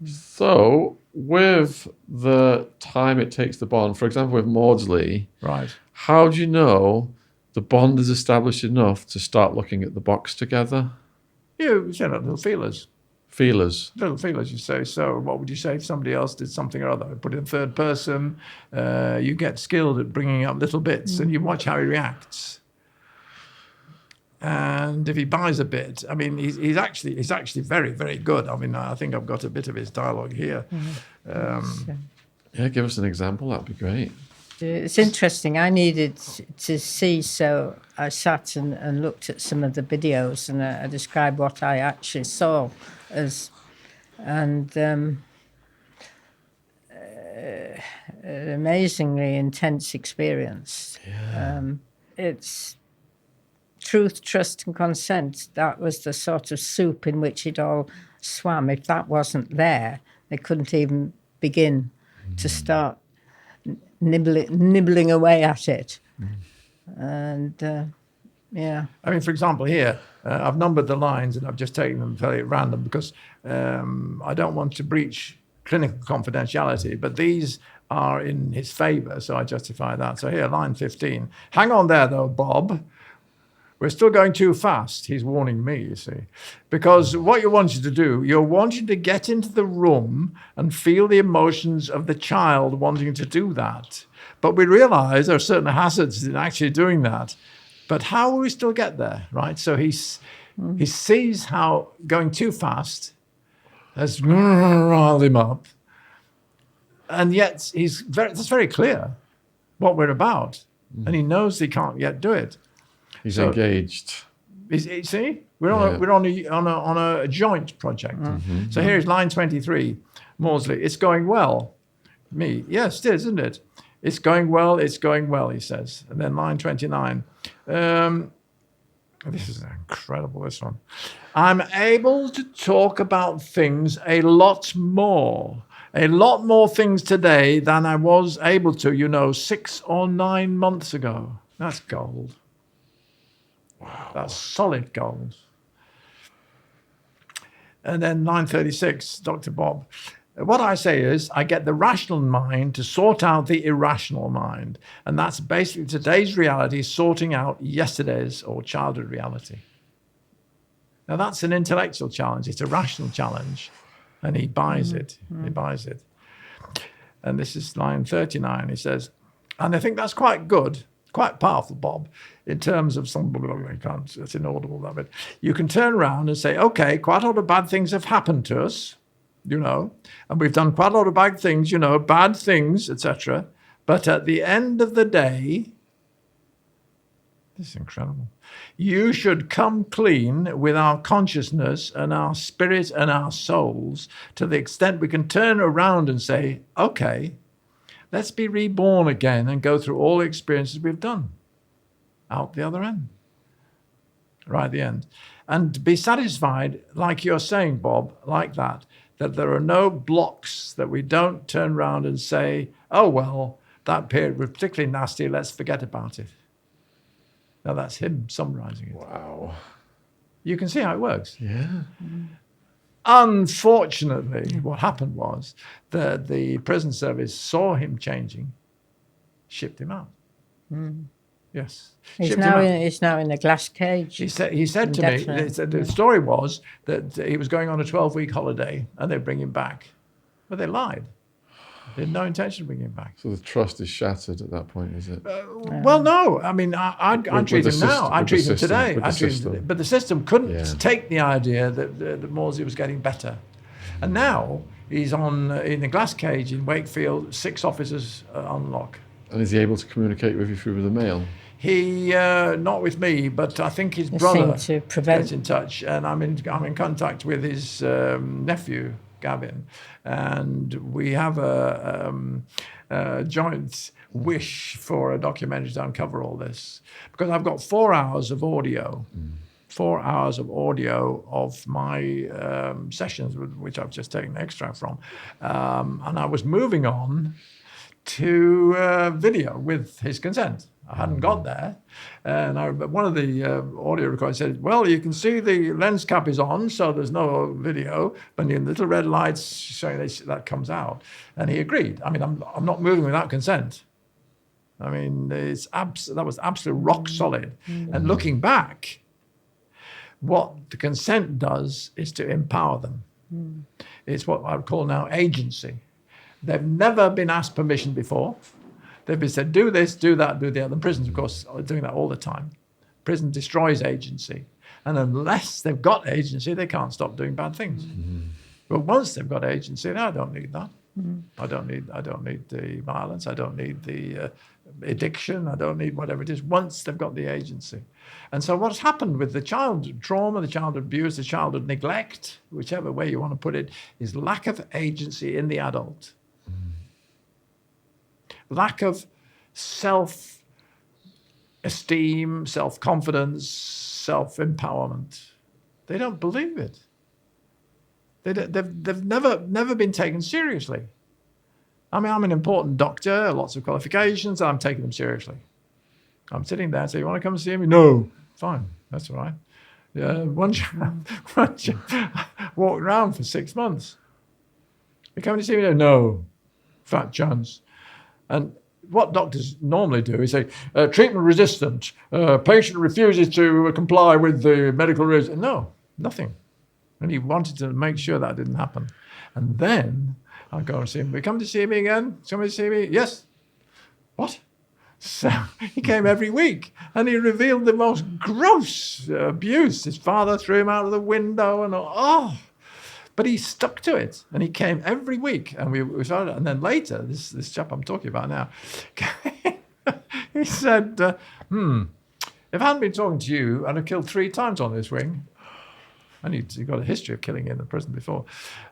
So, with the time it takes to bond, for example, with Maudsley, Right. how do you know the bond is established enough to start looking at the box together? You know, little feelers. Feelers. Little feelers, you say. So what would you say if somebody else did something or other? Put it in third person. You get skilled at bringing up little bits, and you watch how he reacts. And if he buys a bit, I mean, he's actually very, very good. I mean, I think I've got a bit of his dialogue here. Yeah, give us an example. That'd be great. It's interesting. I needed to see, so I sat and looked at some of the videos, and I described what I actually saw as, and an amazingly intense experience. Yeah. It's truth, trust, and consent. That was the sort of soup in which it all swam. If that wasn't there, they couldn't even begin to start nibbling away at it. And yeah. I mean, for example, here, I've numbered the lines and I've just taken them fairly at random because I don't want to breach clinical confidentiality, but these are in his favour, so I justify that. So here, line 15. Hang on there, though, Bob. We're still going too fast, he's warning me, you see. Because what you want you to do, you're wanting to get into the room and feel the emotions of the child wanting to do that. But we realize there are certain hazards in actually doing that. But how will we still get there, right? So he sees how going too fast has riled him up. And yet it's very clear what we're about. And he knows he can't yet do it. He's engaged. See, we're on a joint project. Mm-hmm. So here's line 23, Mosley. It's going well. Me, yes, it is, isn't it? It's going well, he says. And then line 29. This is incredible, this one. I'm able to talk about things a lot more things today than I was able to, 6 or 9 months ago. That's gold. Wow. That's solid gold. And then line 36, Dr. Bob. What I say is I get the rational mind to sort out the irrational mind. And that's basically today's reality sorting out yesterday's or childhood reality. Now, that's an intellectual challenge. It's a rational challenge. And he buys it. He buys it. And this is line 39. He says, and I think that's quite good. Quite powerful, Bob, in terms of it's inaudible, that bit. You can turn around and say, okay, quite a lot of bad things have happened to us, and we've done quite a lot of bad things, bad things, etc. But at the end of the day, this is incredible. You should come clean with our consciousness and our spirit and our souls to the extent we can turn around and say, okay, let's be reborn again and go through all the experiences we've done. Out the other end. Right at the end. And be satisfied, like you're saying, Bob, like that there are no blocks, that we don't turn around and say, oh, well, that period was particularly nasty, let's forget about it. Now that's him summarizing it. Wow. You can see how it works. Yeah. Unfortunately, what happened was that the prison service saw him changing, shipped him out. Yes. He's now in a glass cage. He said to me, the story was that he was going on a 12-week holiday and they'd bring him back. But they lied. They had no intention of bringing him back. So the trust is shattered at that point, is it? Well, no. I mean, I'd treat him now. I'd treat him today. But the system couldn't take the idea that Mosley was getting better. And now he's in a glass cage in Wakefield, 6 officers on lock. And is he able to communicate with you through the mail? He, not with me, but I think his brother gets in touch. And I'm in contact with his nephew, Gavin, and we have a joint wish for a documentary to uncover all this, because I've got 4 hours of audio 4 hours of audio of my sessions, which I've just taken an extract from. And I was moving on to video with his consent. I hadn't got there. And one of the audio recorders said, well, you can see the lens cap is on, so there's no video, but the little red lights showing that comes out. And he agreed. I mean, I'm not moving without consent. I mean, that was absolutely rock solid. And looking back, what the consent does is to empower them. It's what I would call now agency. They've never been asked permission before. They've been said, do this, do that, do the other. And prisons, of course, are doing that all the time. Prison destroys agency. And unless they've got agency, they can't stop doing bad things. But once they've got agency, no, I don't need that. I don't need the violence. I don't need the addiction. I don't need whatever it is. Once they've got the agency. And so what's happened with the child trauma, the child abuse, the childhood neglect, whichever way you want to put it, is lack of agency in the adult. Lack of self-esteem, self-confidence, self-empowerment. They don't believe it. They've never been taken seriously. I mean, I'm an important doctor, lots of qualifications, and I'm taking them seriously. I'm sitting there and say, you want to come and see me? No. Fine, that's all right. One walked around for 6 months. You coming to see me? No. Fat chance. And what doctors normally do is say, treatment resistant, patient refuses to comply with the medical rules. No, nothing. And he wanted to make sure that didn't happen. And then I'll go and see him. Will you come to see me again? Somebody see me? Yes. What? So he came every week and he revealed the most gross abuse. His father threw him out of the window and but he stuck to it, and he came every week, and we started. And then later, this chap I'm talking about now, he said, "If I hadn't been talking to you, I'd have killed 3 times on this wing." And he got a history of killing in the prison before.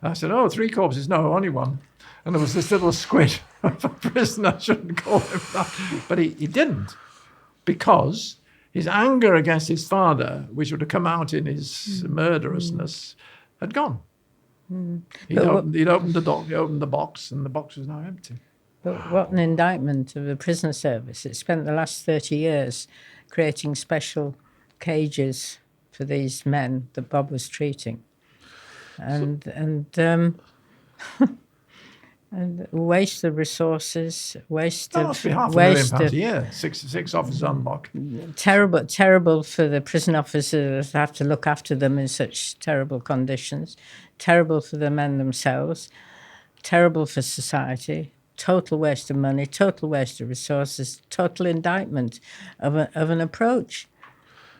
And I said, 3 corpses? No, only 1. And there was this little squid of a prisoner. I shouldn't call him that, but he didn't, because his anger against his father, which would have come out in his murderousness, had gone. He'd opened the door, he opened the box, and the box was now empty. But what an indictment of the prison service. It spent the last 30 years creating special cages for these men that Bob was treating. And waste of resources, waste that of... must be £500,000 a year, six officers unlocked. Terrible for the prison officers that have to look after them in such terrible conditions. Terrible for the men themselves. Terrible for society. Total waste of money, total waste of resources, total indictment of an approach.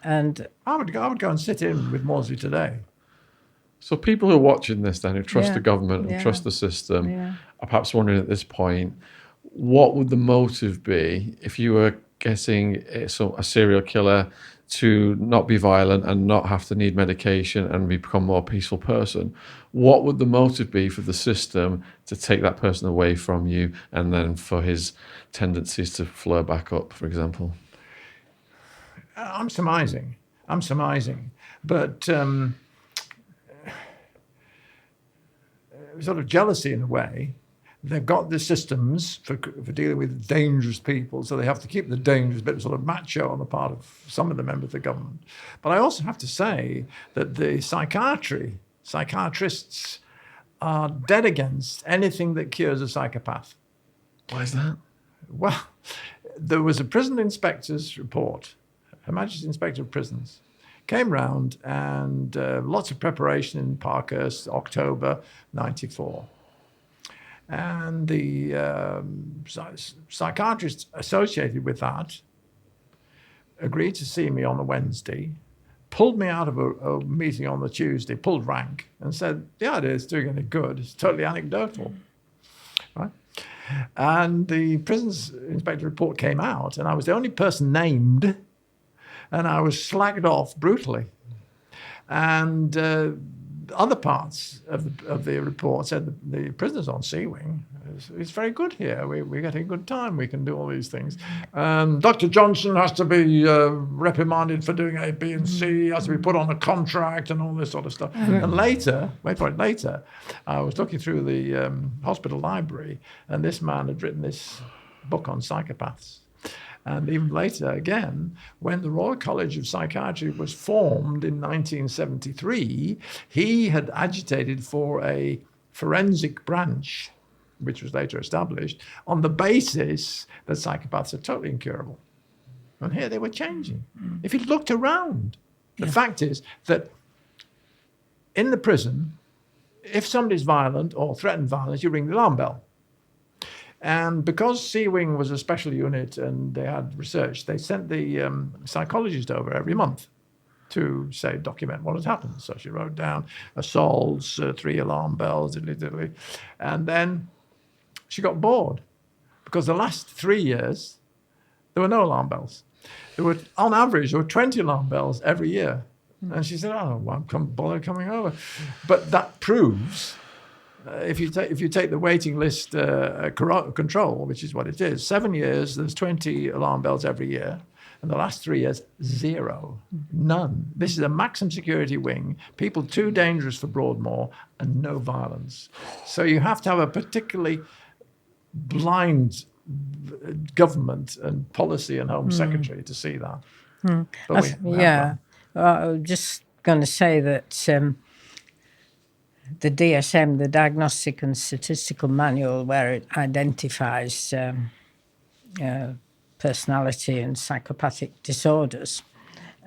And I would go and sit in with Mosley today. So people who are watching this then, who trust the government and trust the system, are perhaps wondering at this point, what would the motive be if you were getting a serial killer to not be violent and not have to need medication and become a more peaceful person? What would the motive be for the system to take that person away from you and then for his tendencies to flare back up, for example? I'm surmising. But sort of jealousy in a way. They've got the systems for dealing with dangerous people, so they have to keep the dangerous bit sort of macho on the part of some of the members of the government. But I also have to say that the psychiatrists are dead against anything that cures a psychopath. Why is that? Well, there was a prison inspector's report, Her Majesty's Inspector of Prisons, came round and lots of preparation in Parkhurst, October 94. And the psychiatrist associated with that agreed to see me on the Wednesday, pulled me out of a meeting on the Tuesday, pulled rank, and said, the idea is doing any good. It's totally anecdotal. Right? And the prisons inspector report came out, and I was the only person named, and I was slagged off brutally. And other parts of the report said the prisoners on C Wing, it's very good here. We're getting a good time. We can do all these things. Dr. Johnson has to be reprimanded for doing A, B, and C. He has to be put on a contract and all this sort of stuff. And later, I was looking through the hospital library, and this man had written this book on psychopaths. And even later, again, when the Royal College of Psychiatry was formed in 1973, he had agitated for a forensic branch, which was later established, on the basis that psychopaths are totally incurable. And here they were changing. If you looked around, the fact is that in the prison, if somebody's violent or threatened violence, you ring the alarm bell. And because C Wing was a special unit and they had research, they sent the psychologist over every month to, say, document what had happened. So she wrote down assaults, 3 alarm bells, diddly. And then she got bored because the last 3 years, there were no alarm bells. There were, on average, there were 20 alarm bells every year. And she said, oh, well, I'm bother coming over. But that proves... if you take the waiting list control, which is what it is, 7 years, there's 20 alarm bells every year. And the last 3 years, 0. None. This is a maximum security wing, people too dangerous for Broadmoor, and no violence. So you have to have a particularly blind government and policy and Home Secretary to see that. But I was just going to say that... the DSM, the Diagnostic and Statistical Manual, where it identifies personality and psychopathic disorders,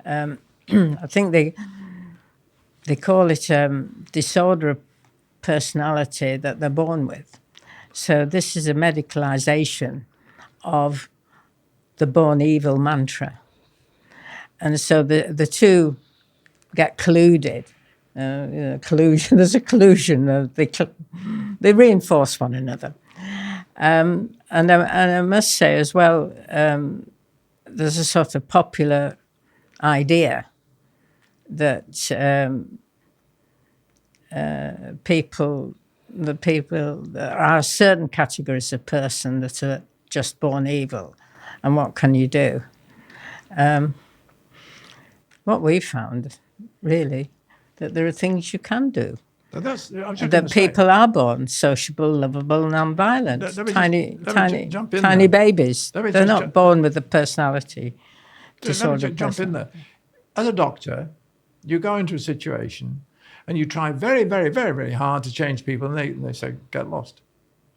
I think they call it disorder of personality that they're born with. So this is a medicalisation of the born evil mantra. And so the two get colluded. Collusion. There's a collusion. They reinforce one another. And I must say as well, there's a sort of popular idea that there are certain categories of person that are just born evil, and what can you do? What we found, really, that there are things you can do. That people are born sociable, lovable, non-violent. Tiny babies. They're not born with a personality disorder. Let me jump in there. As a doctor, you go into a situation and you try very, very, very, very hard to change people, and they say, get lost.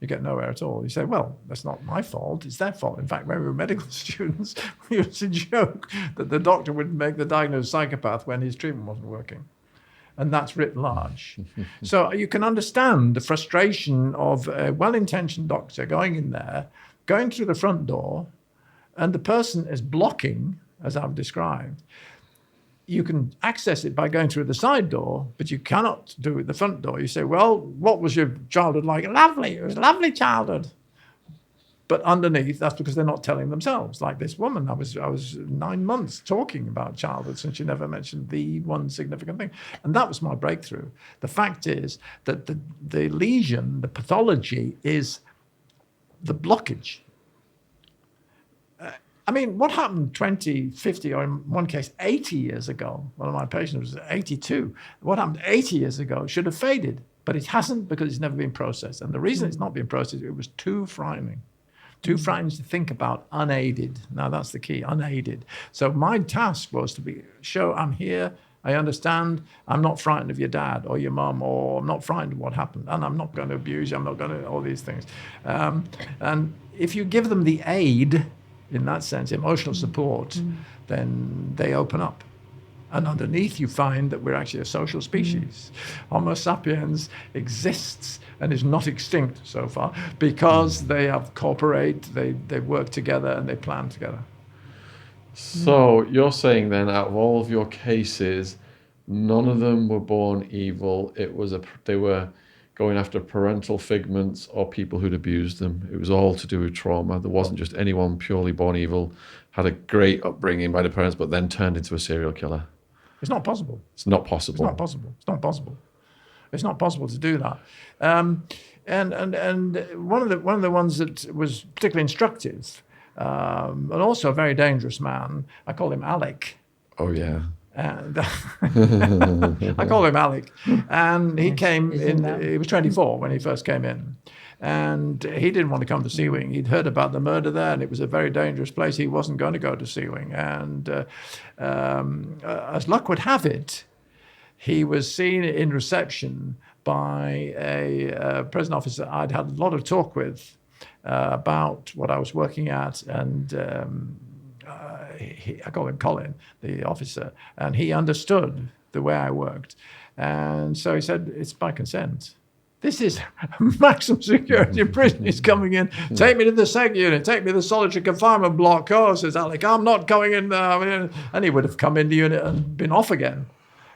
You get nowhere at all. You say, well, that's not my fault, it's their fault. In fact, when we were medical students, we used to joke that the doctor would make the diagnosed psychopath when his treatment wasn't working. And that's writ large. So you can understand the frustration of a well-intentioned doctor going in there, going through the front door, and the person is blocking, as I've described. You can access it by going through the side door, but you cannot do it the front door. You say, well, what was your childhood like? Lovely. It was a lovely childhood. But underneath, that's because they're not telling themselves. Like this woman, I was 9 months talking about childhood, and she never mentioned the one significant thing. And that was my breakthrough. The fact is that the lesion, the pathology, is the blockage. I mean, what happened 20, 50, or in one case, 80 years ago? One of my patients was 82. What happened 80 years ago should have faded, but it hasn't because it's never been processed. And the reason it's not been processed, it was too frightening. Too frightened to think about, unaided. Now that's the key, unaided. So my task was to show I'm here, I understand, I'm not frightened of your dad or your mum, or I'm not frightened of what happened, and I'm not going to abuse you, I'm not going to, all these things. And if you give them the aid, in that sense, emotional support, then they open up. And underneath you find that we're actually a social species. Homo sapiens exists and is not extinct so far because they have cooperate, they work together and they plan together. So you're saying then, out of all of your cases, none of them were born evil. It was they were going after parental figments or people who'd abused them. It was all to do with trauma. There wasn't just anyone purely born evil, had a great upbringing by the parents, but then turned into a serial killer. It's not possible. It's not possible. It's not possible. It's not possible. It's not possible to do that. And one of the ones that was particularly instructive, and also a very dangerous man, I call him Alec. Oh, yeah. And I call him Alec. And he came in, he was 24 when he first came in. And he didn't want to come to Sea Wing. He'd heard about the murder there, and it was a very dangerous place. He wasn't going to go to Sea Wing. And as luck would have it, he was seen in reception by a prison officer I'd had a lot of talk with about what I was working at. And I call him Colin, the officer, and he understood the way I worked. And so he said, it's by consent. This is maximum security prison. He's coming in. Take me to the seg unit. Take me to the solitary confinement block. Oh, says Alec, I'm not going in there. And he would have come in the unit and been off again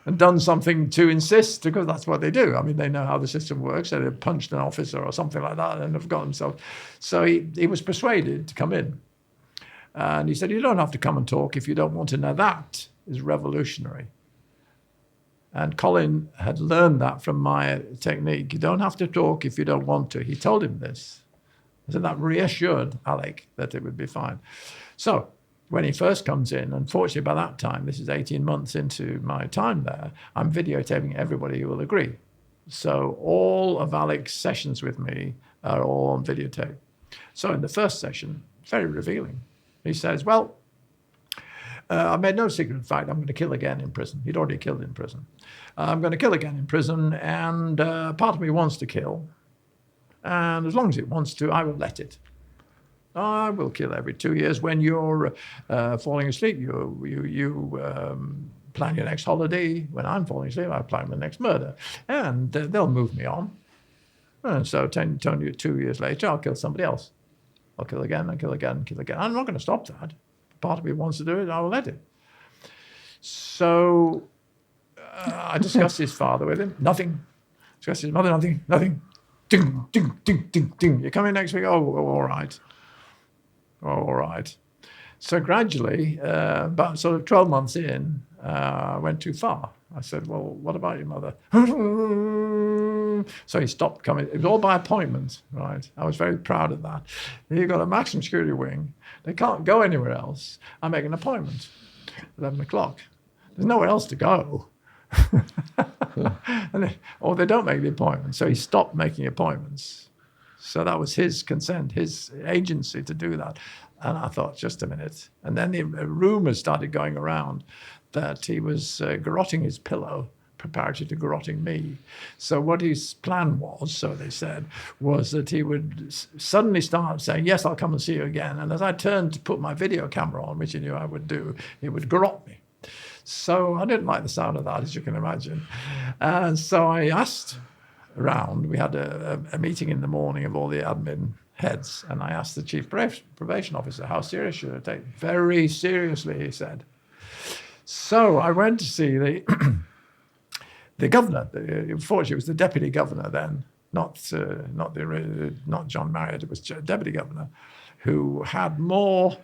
and done something to insist, because that's what they do. I mean, they know how the system works. So they punched an officer or something like that and have got himself. So he was persuaded to come in. And he said, you don't have to come and talk if you don't want to. Now that is revolutionary. And Colin had learned that from my technique. You don't have to talk if you don't want to. He told him this. So that reassured Alec that it would be fine. So when he first comes in, unfortunately by that time, this is 18 months into my time there, I'm videotaping everybody who will agree. So all of Alec's sessions with me are all on videotape. So in the first session, very revealing. He says, well, I made no secret of the fact I'm going to kill again in prison. He'd already killed in prison. I'm going to kill again in prison, and part of me wants to kill. And as long as it wants to, I will let it. I will kill every 2 years. When you're falling asleep, you plan your next holiday. When I'm falling asleep, I plan the next murder. And they'll move me on. And so 2 years later, I'll kill somebody else. I'll kill again, and kill again, and kill again. I'm not going to stop that. Part of me wants to do it, I will let it. So I discussed his father with him. Nothing. Discussed his mother. Nothing. Nothing. Ding, ding, ding, ding, ding. You're coming next week? Oh, all right. Oh, all right. So gradually, about sort of 12 months in, I went too far. I said, well, what about your mother? So he stopped coming. It was all by appointment, right? I was very proud of that. You've got a maximum security wing. They can't go anywhere else. I make an appointment, 11 o'clock. There's nowhere else to go. Or they don't make the appointment. So he stopped making appointments. So that was his consent, his agency to do that. And I thought, just a minute. And then the rumors started going around that he was garroting his pillow, preparatory to garroting me. So what his plan was, so they said, was that he would suddenly start saying, yes, I'll come and see you again. And as I turned to put my video camera on, which he knew I would do, he would garrote me. So I didn't like the sound of that, as you can imagine. And so I asked around, we had a meeting in the morning of all the admin heads, and I asked the chief probation officer, how serious should I take? Very seriously, he said. So I went to see the governor. Unfortunately, it was the deputy governor then, not John Marriott. It was deputy governor, who had more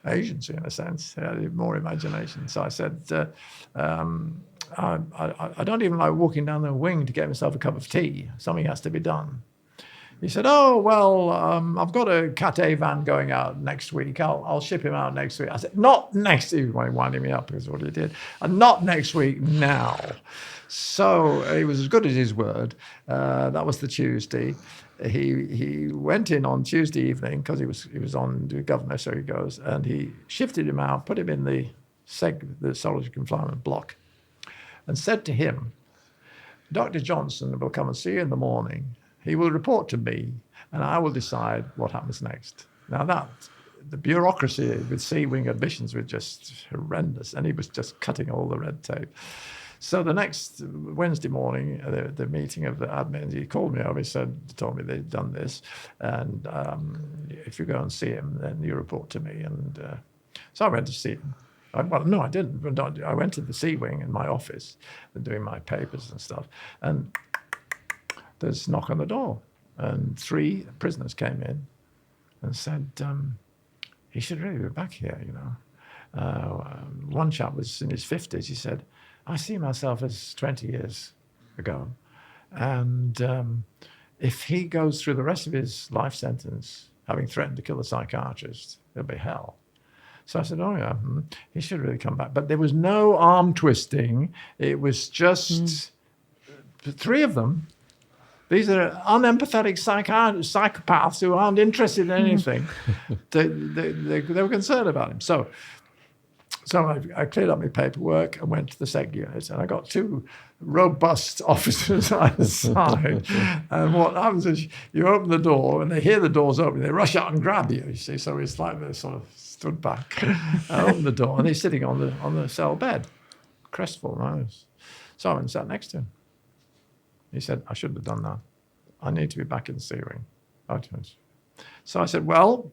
agency in a sense. He had more imagination. So I said, I don't even like walking down the wing to get myself a cup of tea. Something has to be done. He said, oh, well, I've got a Cat A van going out next week. I'll ship him out next week. I said, not next week. He was winding me up because what he did. And not next week, now. So he was as good as his word. That was the Tuesday. He went in on Tuesday evening because he was on the governor, so he goes, and he shifted him out, put him in the solitary confinement block, and said to him, Dr. Johnson will come and see you in the morning. He will report to me, and I will decide what happens next. Now the bureaucracy with Sea Wing admissions was just horrendous, and he was just cutting all the red tape. So the next Wednesday morning, the meeting of the admin, he called me over. He told me they'd done this, and if you go and see him, then you report to me. And so I went to see him. Well, no, I didn't. I went to the Sea Wing in my office, doing my papers and stuff, and there's a knock on the door, and 3 prisoners came in and said, he should really be back here, you know. One chap was in his 50s. He said, I see myself as 20 years ago. And if he goes through the rest of his life sentence having threatened to kill a psychiatrist, it'll be hell. So I said, oh, yeah, he should really come back. But there was no arm twisting. It was just three of them. These are unempathetic psychopaths who aren't interested in anything. They were concerned about him. So I cleared up my paperwork and went to the sec unit, and I got two robust officers either side. And what happens is you open the door, and they hear the doors open. They rush out and grab you see. So it's like they sort of stood back. I opened the door, and he's sitting on the cell bed, crestfallen. So I went and sat next to him. He said, I shouldn't have done that. I need to be back in the C-wing. So I said, well,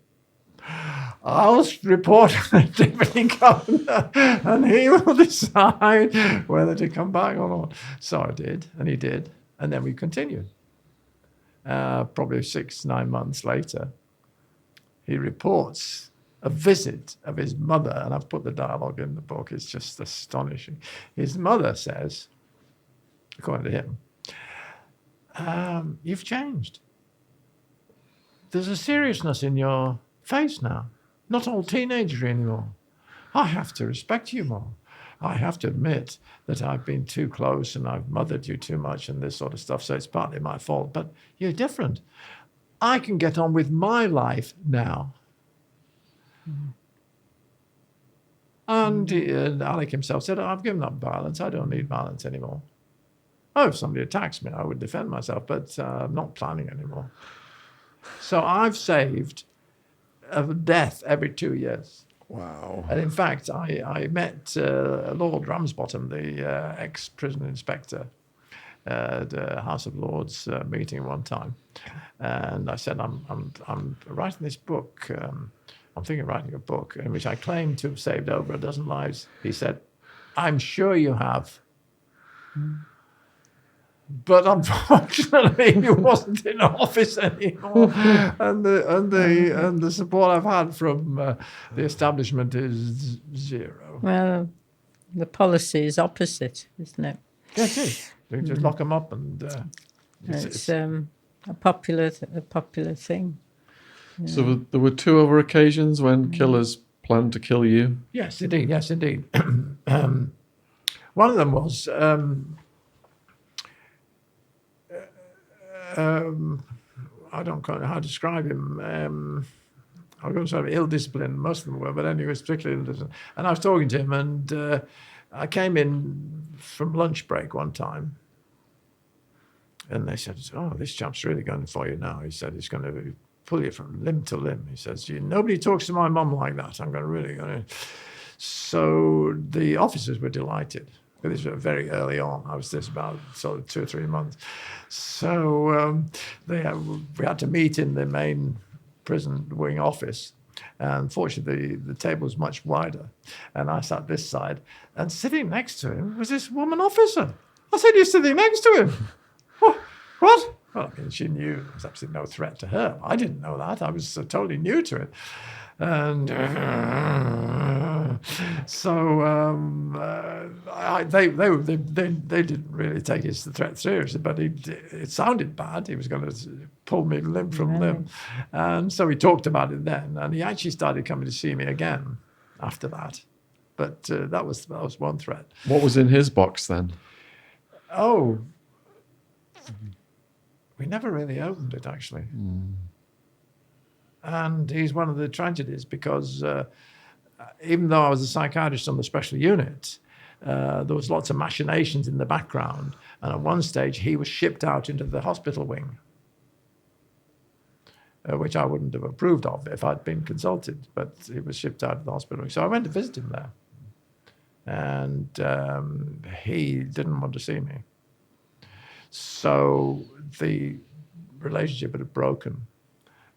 I'll report to the deputy governor and he will decide whether to come back or not. So I did, and he did. And then we continued. Probably 6-9 months later, he reports a visit of his mother, and I've put the dialogue in the book. It's just astonishing. His mother says, according to him, you've changed. There's a seriousness in your face now. Not all teenagery anymore. I have to respect you more. I have to admit that I've been too close and I've mothered you too much and this sort of stuff, so it's partly my fault, but you're different. I can get on with my life now. And Alec himself said, I've given up violence. I don't need violence anymore. Oh, if somebody attacks me, I would defend myself, but I'm not planning anymore. So I've saved a death every 2 years. Wow. And in fact, I met Lord Ramsbottom, the ex-prison inspector, at the House of Lords meeting one time. And I said, I'm writing this book. I'm thinking of writing a book in which I claim to have saved over a dozen lives. He said, I'm sure you have. But unfortunately, he wasn't in office anymore, and the support I've had from the establishment is zero. Well, the policy is opposite, isn't it? Yes, it is. We just lock them up, and it's a popular thing. Yeah. So there were 2 other occasions when killers planned to kill you? Yes, indeed. Yes, indeed. One of them was. I don't know how to describe him. I was going to say ill-disciplined, most of them were, but anyway, was particularly ill-disciplined. And I was talking to him, and I came in from lunch break one time, and they said, oh, this chap's really going for you now. He said, he's going to pull you from limb to limb. He says, nobody talks to my mum like that. I'm going to. So the officers were delighted. This was very early on. I was this about sort of 2 or 3 months. So we had to meet in the main prison wing office. And fortunately, the table was much wider. And I sat this side. And sitting next to him was this woman officer. I said, you're sitting next to him. What? Well, I mean, she knew there was absolutely no threat to her. I didn't know that. I was totally new to it. And so they didn't really take his threat seriously, but it sounded bad. He was going to pull me limb from limb, and so we talked about it then. And he actually started coming to see me again after that. But that was one threat. What was in his box then? Oh, we never really opened it actually. And he's one of the tragedies because even though I was a psychiatrist on the special unit, there was lots of machinations in the background. And at one stage, he was shipped out into the hospital wing, which I wouldn't have approved of if I'd been consulted, but he was shipped out to the hospital wing. So I went to visit him there. And he didn't want to see me. So the relationship had broken.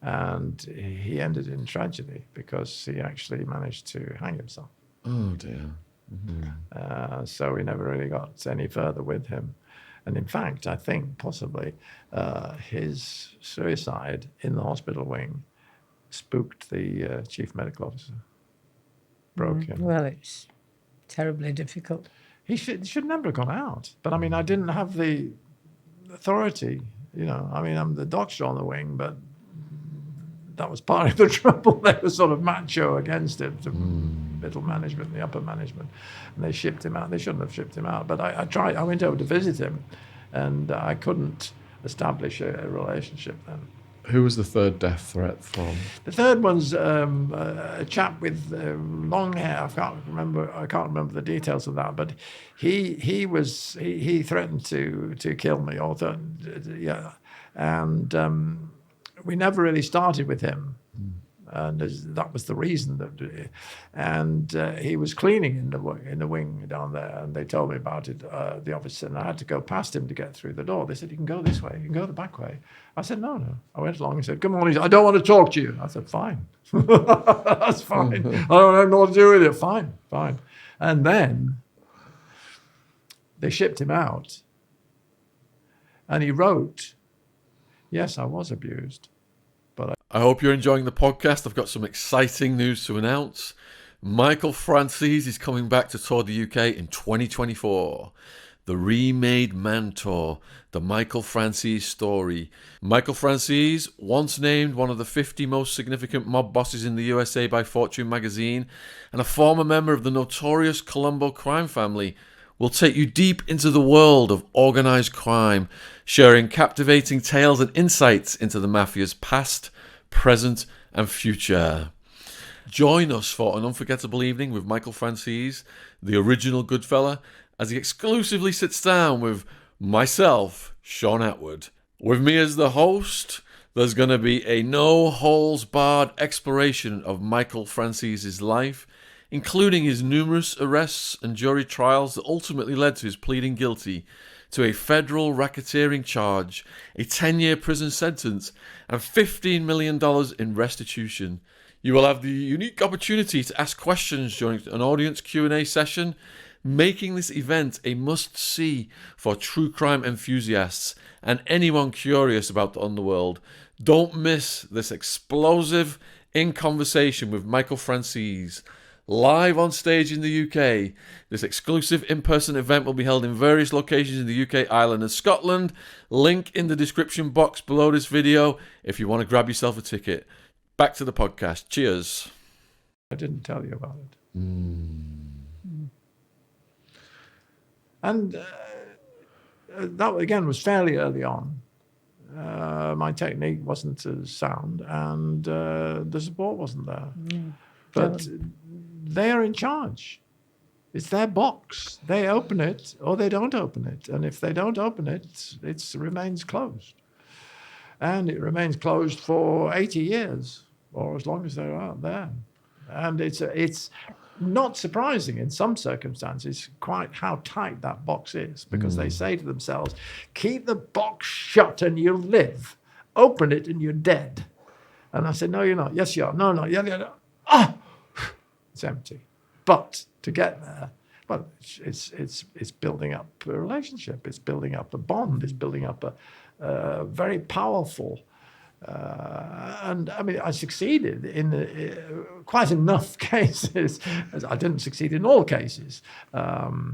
And he ended in tragedy because he actually managed to hang himself. Oh, dear. Mm-hmm. So we never really got any further with him. And in fact, I think possibly his suicide in the hospital wing spooked the chief medical officer, broke him. Well, it's terribly difficult. He should never have gone out. But I mean, I didn't have the authority. You know, I mean, I'm the doctor on the wing, but that was part of the trouble. They were sort of macho against it, the middle management, the upper management, and they shipped him out. They shouldn't have shipped him out, but I tried. I went over to visit him, and I couldn't establish a relationship then. Who was the third death threat from? The third one's a chap with long hair. I can't remember the details of that, but he threatened to kill me, and we never really started with him, and that was the reason that. And he was cleaning in the wing down there, and they told me about it. The officer, and I had to go past him to get through the door. They said, "You can go this way. You can go the back way." I said, "No." I went along and said, "Come on." He said, "I don't want to talk to you." I said, "Fine, that's fine. I don't have nothing to do with it. Fine." And then they shipped him out, and he wrote, "Yes, I was abused." I hope you're enjoying the podcast. I've got some exciting news to announce. Michael Franzese is coming back to tour the UK in 2024. The Remade Man Tour, the Michael Franzese story. Michael Franzese, once named one of the 50 most significant mob bosses in the USA by Fortune magazine, and a former member of the notorious Colombo crime family, will take you deep into the world of organised crime, sharing captivating tales and insights into the mafia's past, present and future. Join us for an unforgettable evening with Michael Franzese, the original Goodfella, as he exclusively sits down with myself, Sean Atwood. With me as the host, there's going to be a no-holes-barred exploration of Michael Franzese's life, including his numerous arrests and jury trials that ultimately led to his pleading guilty to a federal racketeering charge, a 10-year prison sentence, and $15 million in restitution. You will have the unique opportunity to ask questions during an audience Q&A session, making this event a must-see for true crime enthusiasts and anyone curious about the underworld. Don't miss this explosive in-conversation with Michael Franzese. Live on stage in the UK. This exclusive in-person event will be held in various locations in the UK, Ireland and Scotland. Link in the description box below this video if you want to grab yourself a ticket. Back to the podcast. Cheers. I didn't tell you about it. And that, again, was fairly early on. My technique wasn't as sound, and the support wasn't there. But they are in charge. It's their box. They open it or they don't open it. And if they don't open it, it remains closed. And it remains closed for 80 years, or as long as they're out there. And it's not surprising in some circumstances quite how tight that box is, because they say to themselves, keep the box shut and you'll live. Open it and you're dead. And I said, no, you're not. Yes, you are. No, yeah. Ah! It's empty. But to get there, well, it's building up a relationship. It's building up a bond. It's building up a very powerful. And I mean, I succeeded in quite enough cases. I didn't succeed in all cases. I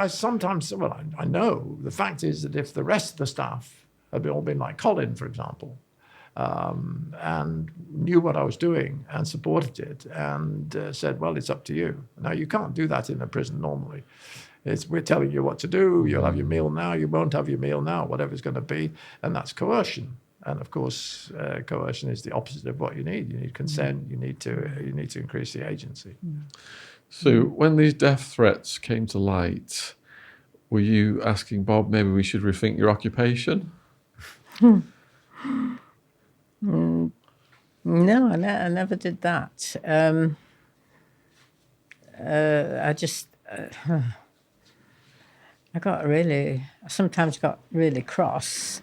sometimes, well, I know the fact is that if the rest of the staff had all been like Colin, for example, and knew what I was doing and supported it and said, well, it's up to you. Now, you can't do that in a prison normally. We're telling you what to do. You'll have your meal now. You won't have your meal now, whatever it's going to be. And that's coercion. And of course, coercion is the opposite of what you need. You need consent. You need to increase the agency. So when these death threats came to light, were you asking Bob, maybe we should rethink your occupation? No, I never did that. I sometimes got really cross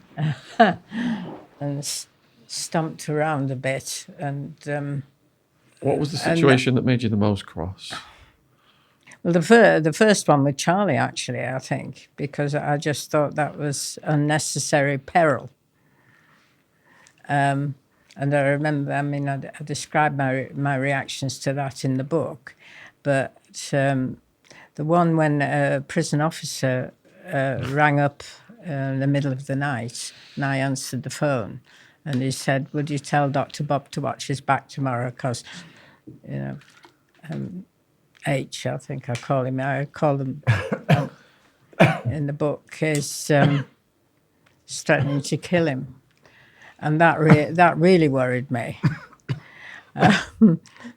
and stomped around a bit. And what was the situation that made you the most cross? Well, the first one with Charlie, actually, I think, because I just thought that was unnecessary peril. And I remember, I mean, I described my reactions to that in the book, but the one when a prison officer rang up in the middle of the night, and I answered the phone, and he said, "Would you tell Dr. Bob to watch his back tomorrow? Because, you know, H, I think I call him. I call him in the book is threatening to kill him." And that really worried me.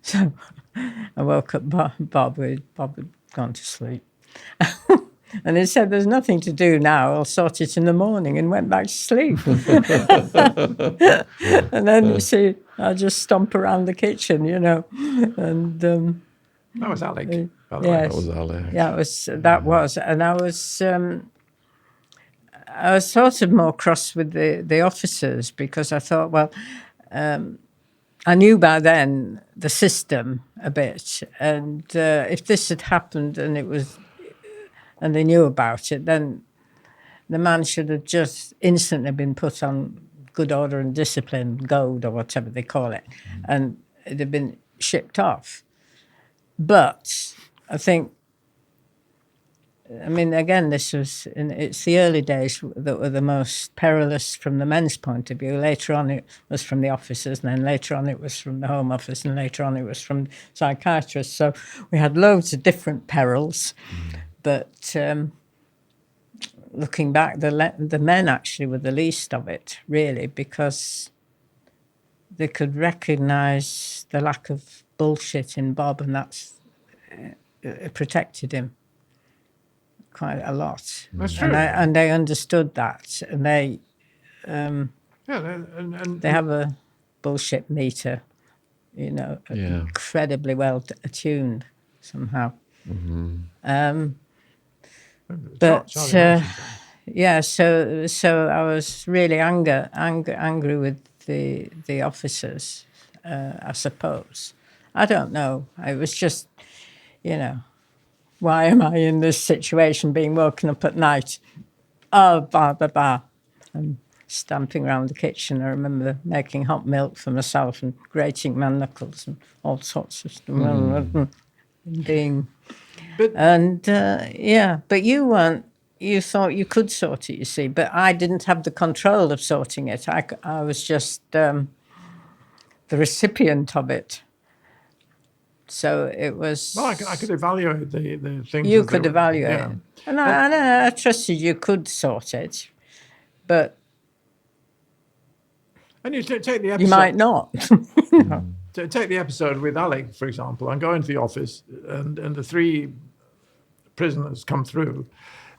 So I woke up Bob had gone to sleep. And he said, "There's nothing to do now, I'll sort it in the morning," and went back to sleep. And then, you see, I just stomp around the kitchen, you know. And that was Alec, by the way. yes. That was Alec. Yeah, that was. And I was sort of more cross with the officers, because I thought, well, I knew by then the system a bit, and if this had happened and they knew about it, then the man should have just instantly been put on good order and discipline, goad or whatever they call it, and it'd have been shipped off. But I think, I mean, again, it's the early days that were the most perilous from the men's point of view. Later on, it was from the officers, and then later on, it was from the Home Office, and later on, it was from psychiatrists. So we had loads of different perils. But looking back, the men actually were the least of it, really, because they could recognise the lack of bullshit in Bob, and that's it protected him quite a lot. That's true. And they understood that, and they they have a bullshit meter, you know, incredibly well attuned somehow. But yeah, so I was really angry with the officers, I suppose. I don't know. I was just, you know, why am I in this situation, being woken up at night? Oh, blah, blah, blah. And stamping around the kitchen. I remember making hot milk for myself and grating my knuckles and all sorts of stuff. Being... But you weren't, you thought you could sort it, you see, but I didn't have the control of sorting it. I was just the recipient of it. So it was... Well, I could evaluate the things. You could evaluate it. And I trusted you could sort it, but... And you take the episode... You might not. Take the episode with Alec, for example. I go into the office, and the three prisoners come through.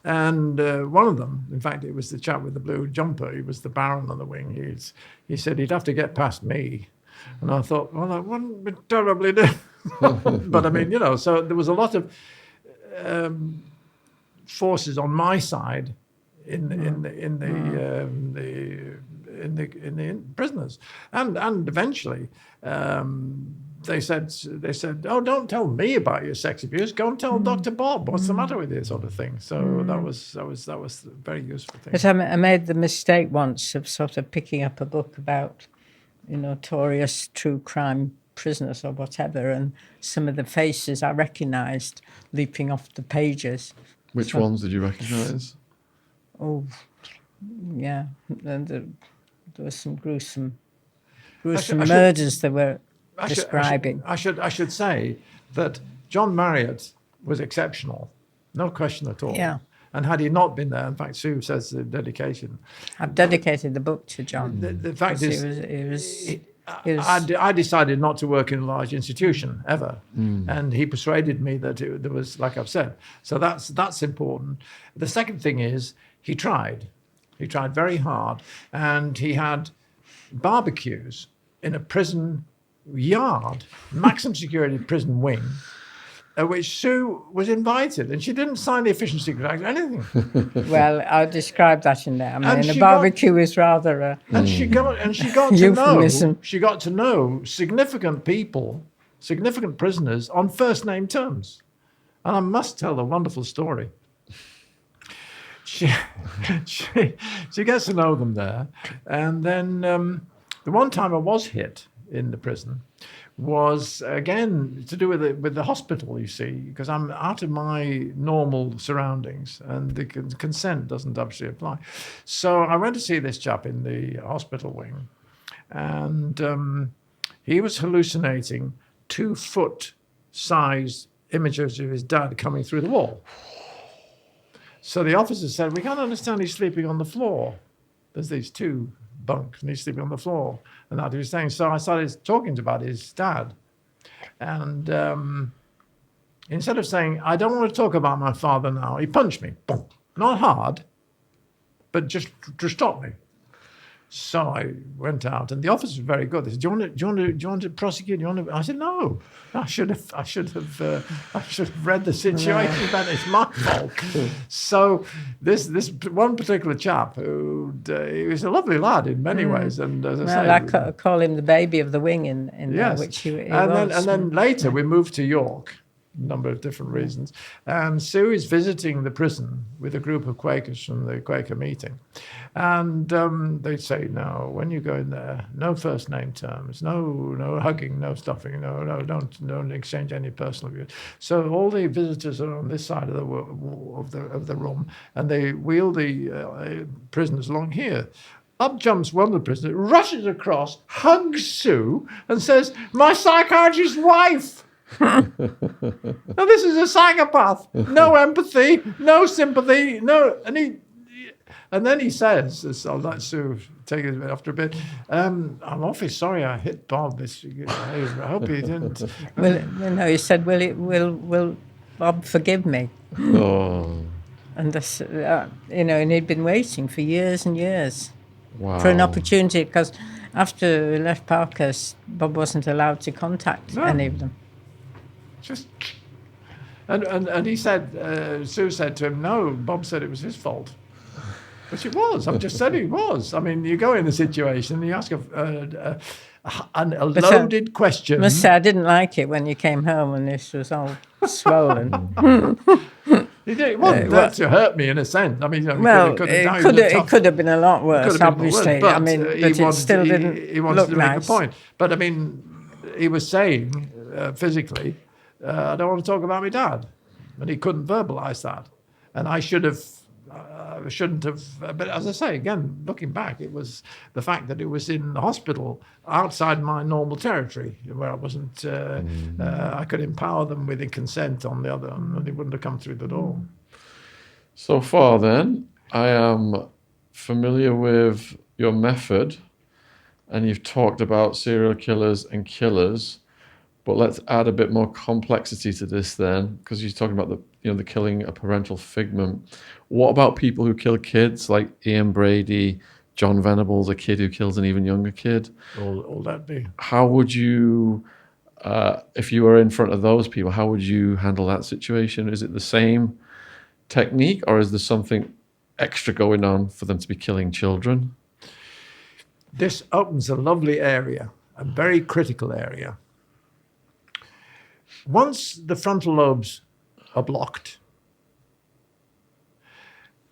And one of them, in fact, it was the chap with the blue jumper. He was the Baron on the wing. He said he'd have to get past me. And I thought, well, that wouldn't be terribly difficult. But I mean, you know, so there was a lot of forces on my side in the prisoners, and eventually they said, "Oh, don't tell me about your sex abuse. Go and tell Dr. Bob. What's the matter with you?" sort of thing. So that was a very useful thing. But I made the mistake once of sort of picking up a book about, you know, notorious true crime prisoners or whatever, and some of the faces I recognised leaping off the pages. Which ones did you recognise? Oh, yeah. There were some gruesome murders they were describing. I should say that John Marriott was exceptional, no question at all. Yeah. And had he not been there, in fact, Sue says the dedication. I've dedicated the book to John. The fact is, I decided not to work in a large institution ever, and he persuaded me that there was, like I've said. So that's important. The second thing is he tried. He tried very hard, and he had barbecues in a prison yard, maximum security prison wing, which Sue was invited, and she didn't sign the efficiency contract or anything. Well, I'll describe that in there. I mean, the barbecue is rather and she got euphemism. She got to know significant people, significant prisoners on first name terms, and I must tell a wonderful story. She gets to know them there, and then the one time I was hit in the prison was, again, to do with the hospital, you see, because I'm out of my normal surroundings and the consent doesn't obviously apply. So I went to see this chap in the hospital wing, and he was hallucinating 2-foot-sized images of his dad coming through the wall. So the officer said, we can't understand he's sleeping on the floor. There's these 2 bunks and he's sleeping on the floor. And that he was saying, so I started talking about his dad. And instead of saying, I don't want to talk about my father now, he punched me. Boom. Not hard, but just to stop me. So I went out, and the officer was very good. They said, "Do you want to prosecute? I said, "No, I should have read the situation. But it's my fault." So this one particular chap, who he was a lovely lad in many ways, and as I say, I call him the baby of the wing in yes. which he and was. then later we moved to York. Number of different reasons. And Sue is visiting the prison with a group of Quakers from the Quaker meeting. And they say, no, when you go in there, no first name terms, no hugging, no stuffing, no, don't exchange any personal views. So all the visitors are on this side of the room, and they wheel the prisoners along here. Up jumps one of the prisoners, rushes across, hugs Sue, and says, "My psychiatrist's wife." Now this is a psychopath. No empathy, no sympathy, no. And then he says, I'll let Sue take it after a bit. I'm awfully sorry I hit Bob. I hope he didn't. No, he said, "Will Bob forgive me?" Oh. And this, and he'd been waiting for years and years for an Wow. opportunity, because after we left Parkhurst, Bob wasn't allowed to contact any of them. Just, and he said, Sue said to him, no, Bob said it was his fault. Which it was. I've just said it was. I mean, you go in a situation, you ask a loaded question. I must say, I didn't like it when you came home and this was all swollen. It wasn't there to hurt me in a sense. I mean, it could have been a lot worse, obviously. But it still didn't he wanted look to make nice. a point. But I mean, he was saying physically, I don't want to talk about my dad. And he couldn't verbalise that. And I shouldn't have. But as I say, again, looking back, it was the fact that it was in the hospital outside my normal territory, where I wasn't. I could empower them with the consent on the other, and they wouldn't have come through the door. So far, then, I am familiar with your method, and you've talked about serial killers and killers. But let's add a bit more complexity to this then, because you're talking about the killing a parental figment. What about people who kill kids, like Ian Brady, John Venables, a kid who kills an even younger kid? All that be. How would you, if you were in front of those people, how would you handle that situation? Is it the same technique, or is there something extra going on for them to be killing children? This opens a lovely area, a very critical area. Once the frontal lobes are blocked,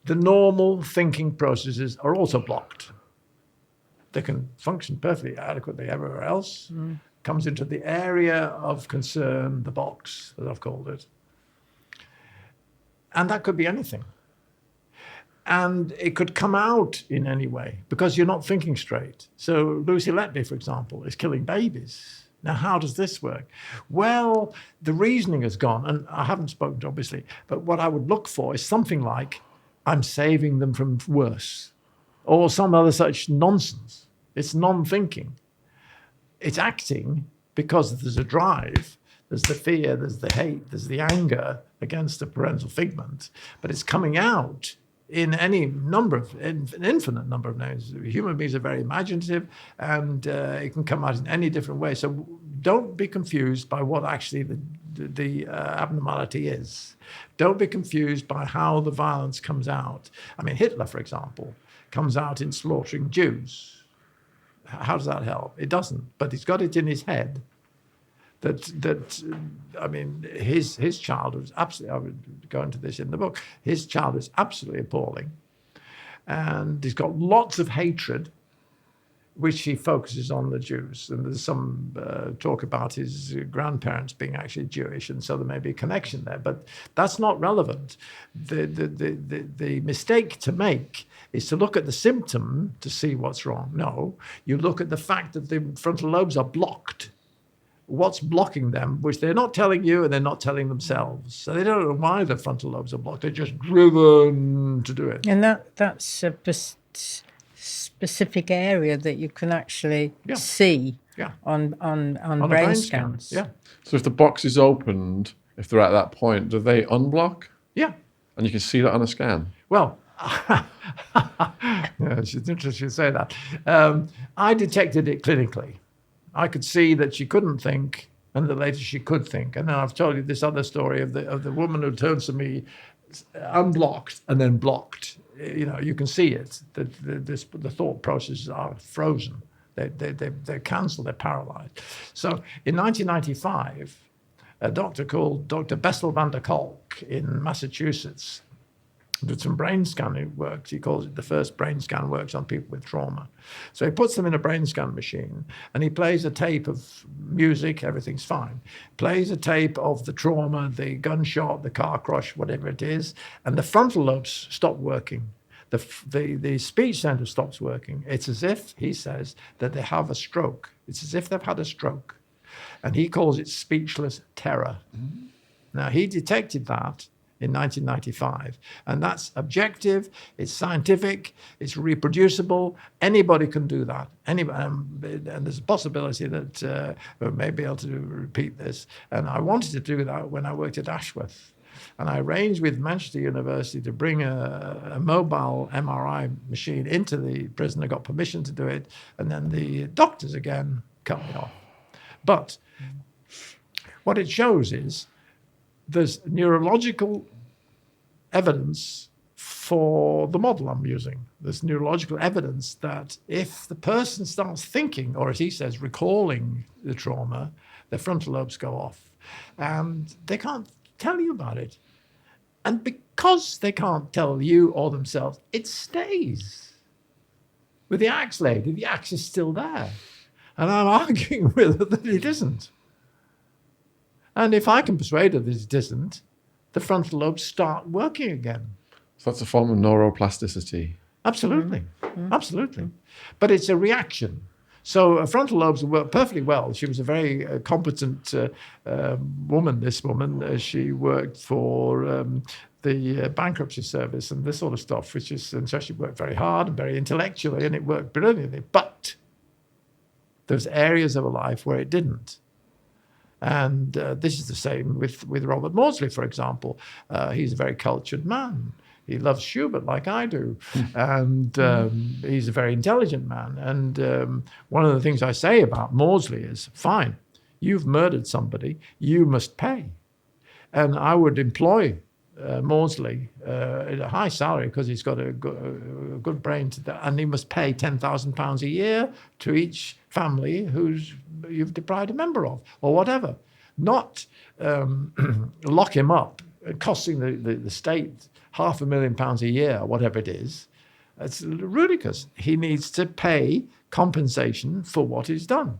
the normal thinking processes are also blocked. They can function perfectly adequately everywhere else. Comes into the area of concern, the box, as I've called it. And that could be anything. And it could come out in any way because you're not thinking straight. So Lucy Letby, for example, is killing babies. Now, how does this work? Well, the reasoning has gone, and I haven't spoken, obviously, but what I would look for is something like, I'm saving them from worse, or some other such nonsense. It's non-thinking. It's acting because there's a drive, there's the fear, there's the hate, there's the anger against the parental figment, but it's coming out in any number of, an infinite number of names. Human beings are very imaginative, and it can come out in any different way. So don't be confused by what actually the abnormality is. Don't be confused by how the violence comes out. I mean, Hitler, for example, comes out in slaughtering Jews. How does that help? It doesn't, but he's got it in his head that I mean, his child was absolutely, I would go into this in the book, his child was absolutely appalling. And he's got lots of hatred which he focuses on the Jews. And there's some talk about his grandparents being actually Jewish, and so there may be a connection there. But that's not relevant. The mistake to make is to look at the symptom to see what's wrong. No, you look at the fact that the frontal lobes are blocked. What's blocking them, which they're not telling you and they're not telling themselves. So they don't know why the frontal lobes are blocked. They're just driven to do it. And that's a specific area that you can actually see on a brain scans. Yeah. So if the box is opened, if they're at that point, do they unblock? Yeah. And you can see that on a scan? Well, it's interesting you say that. I detected it clinically. I could see that she couldn't think, and that later she could think. And then I've told you this other story of the woman who turns to me unblocked and then blocked. You know, you can see it. The thought processes are frozen. They're cancelled. They're paralyzed. So in 1995, a doctor called Dr. Bessel van der Kolk in Massachusetts did some brain scanning work. He calls it the first brain scan works on people with trauma. So he puts them in a brain scan machine and he plays a tape of music, everything's fine. Plays a tape of the trauma, the gunshot, the car crash, whatever it is, and the frontal lobes stop working. The speech center stops working. It's as if, he says, that they have a stroke. It's as if they've had a stroke. And he calls it speechless terror. Mm-hmm. Now, he detected that in 1995. And that's objective, it's scientific, it's reproducible. Anybody can do that. Anybody, and there's a possibility that we may be able to repeat this. And I wanted to do that when I worked at Ashworth. And I arranged with Manchester University to bring a mobile MRI machine into the prison. I got permission to do it. And then the doctors again cut me off. But what it shows is there's neurological evidence for the model I'm using. There's neurological evidence that if the person starts thinking, or as he says, recalling the trauma, their frontal lobes go off. And they can't tell you about it. And because they can't tell you or themselves, it stays. With the axe lady, the axe is still there. And I'm arguing with her that it isn't. And if I can persuade her that it isn't, the frontal lobes start working again. So that's a form of neuroplasticity. Absolutely. Mm-hmm. Absolutely. But it's a reaction. So frontal lobes work perfectly well. She was a very competent woman, this woman. She worked for the bankruptcy service and this sort of stuff, and so she worked very hard and very intellectually, and it worked brilliantly. But there's areas of her life where it didn't. And this is the same with Robert Maudsley, for example. He's a very cultured man. He loves Schubert like I do. And he's a very intelligent man. And one of the things I say about Maudsley is, fine, you've murdered somebody, you must pay. And I would employ Maudsley at a high salary because he's got a good brain to that, and he must pay £10,000 a year to each family who's you've deprived a member of, or whatever. Not lock him up, costing the state £500,000 a year, or whatever it is. It's ludicrous. He needs to pay compensation for what he's done.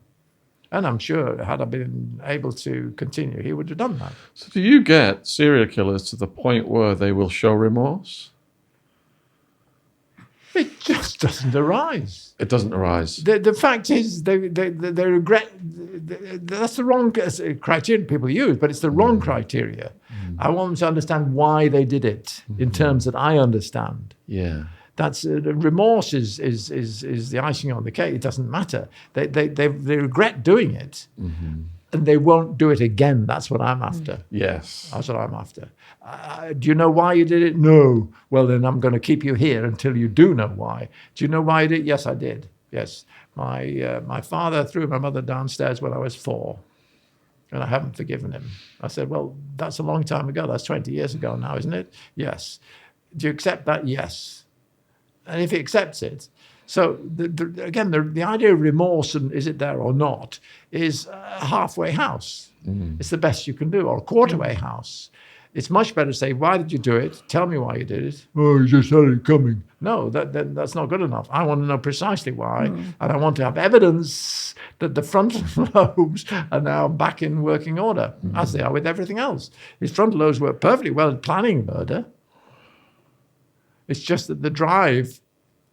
And I'm sure had I been able to continue, he would have done that. So do you get serial killers to the point where they will show remorse? It just doesn't arise. It doesn't arise. The fact is, they regret. That's the wrong criteria people use, but it's the wrong criteria. I want them to understand why they did it in terms that I understand. Yeah. That's remorse is the icing on the cake. It doesn't matter. They regret doing it, and they won't do it again. That's what I'm after. Yes, that's what I'm after. Do you know why you did it? No. Well, then I'm going to keep you here until you do know why. Do you know why I did it? Yes, I did. Yes, my father threw my mother downstairs when I was 4, and I haven't forgiven him. I said, well, that's a long time ago. That's 20 years ago now, isn't it? Yes. Do you accept that? Yes. And if he accepts it, so again, the idea of remorse and is it there or not is a halfway house. It's the best you can do, or a quarter-way house. It's much better to say, why did you do it? Tell me why you did it. Oh, you just had it coming. No, that's not good enough. I want to know precisely why, and I want to have evidence that the frontal lobes are now back in working order, as they are with everything else. His frontal lobes work perfectly well at planning murder. It's just that the drive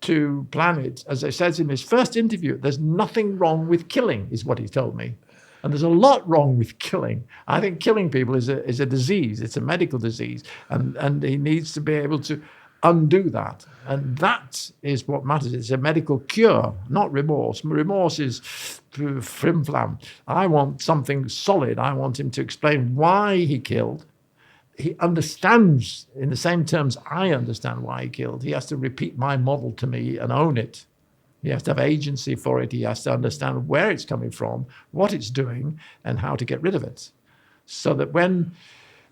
to plan it, as he says in his first interview, there's nothing wrong with killing, is what he told me. And there's a lot wrong with killing. I think killing people is a disease. It's a medical disease. And he needs to be able to undo that. And that is what matters. It's a medical cure, not remorse. Remorse is flim-flam. I want something solid. I want him to explain why he killed. He understands, in the same terms I understand why he killed. He has to repeat my model to me and own it. He has to have agency for it. He has to understand where it's coming from, what it's doing, and how to get rid of it. So that when,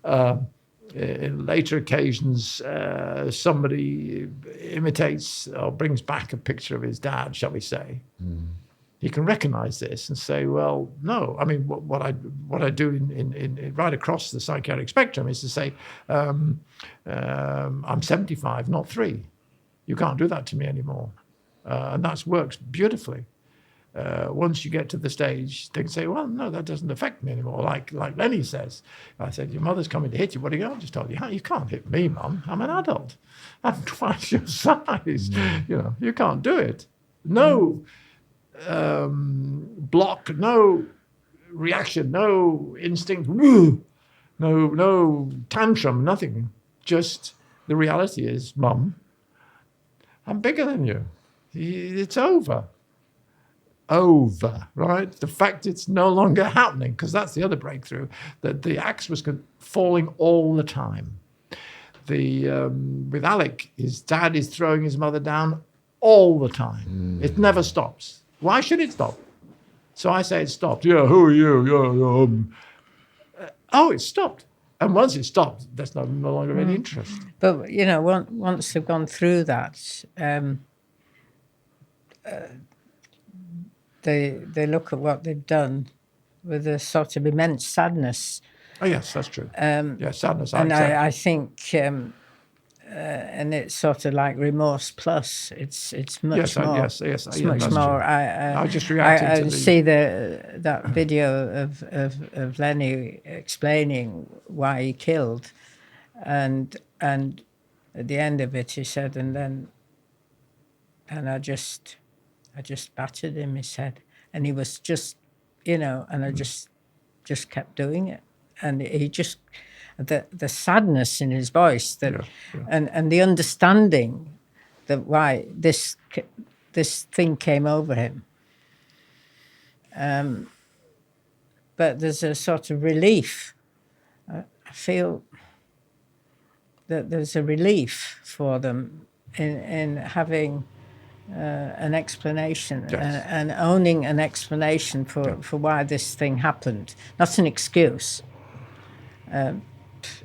in later occasions, somebody imitates or brings back a picture of his dad, shall we say, he can recognize this and say, well, no. I mean, what I do in right across the psychiatric spectrum is to say, I'm 75, not 3. You can't do that to me anymore. And that works beautifully. Once you get to the stage, they can say, well, no, that doesn't affect me anymore. Like Lenny says. I said, your mother's coming to hit you. What are you going to? I just told you, you can't hit me, Mum. I'm an adult. I'm twice your size. You can't do it. No block, no reaction, no instinct, no tantrum, nothing. Just the reality is, Mum, I'm bigger than you. It's over, right? The fact it's no longer happening, because that's the other breakthrough, that the axe was falling all the time. With Alec, his dad is throwing his mother down all the time. It never stops. Why should it stop? So I say it stopped. Yeah, who are you? Oh, it stopped. And once it stopped, there's no longer any interest. But, once they've gone through that, they look at what they've done with a sort of immense sadness. Oh, yes, that's true. Sadness. And I think, and it's sort of like remorse plus. It's much more. Yes, it's much more. I just reacted to see that video of Lenny explaining why he killed, and at the end of it he said, and I just battered him, he said, and he was just, and I just kept doing it, and he just. The sadness in his voice, and the understanding that why this thing came over him. But there's a sort of relief. I feel that there's a relief for them in having an explanation and owning an explanation for why this thing happened. Not an excuse.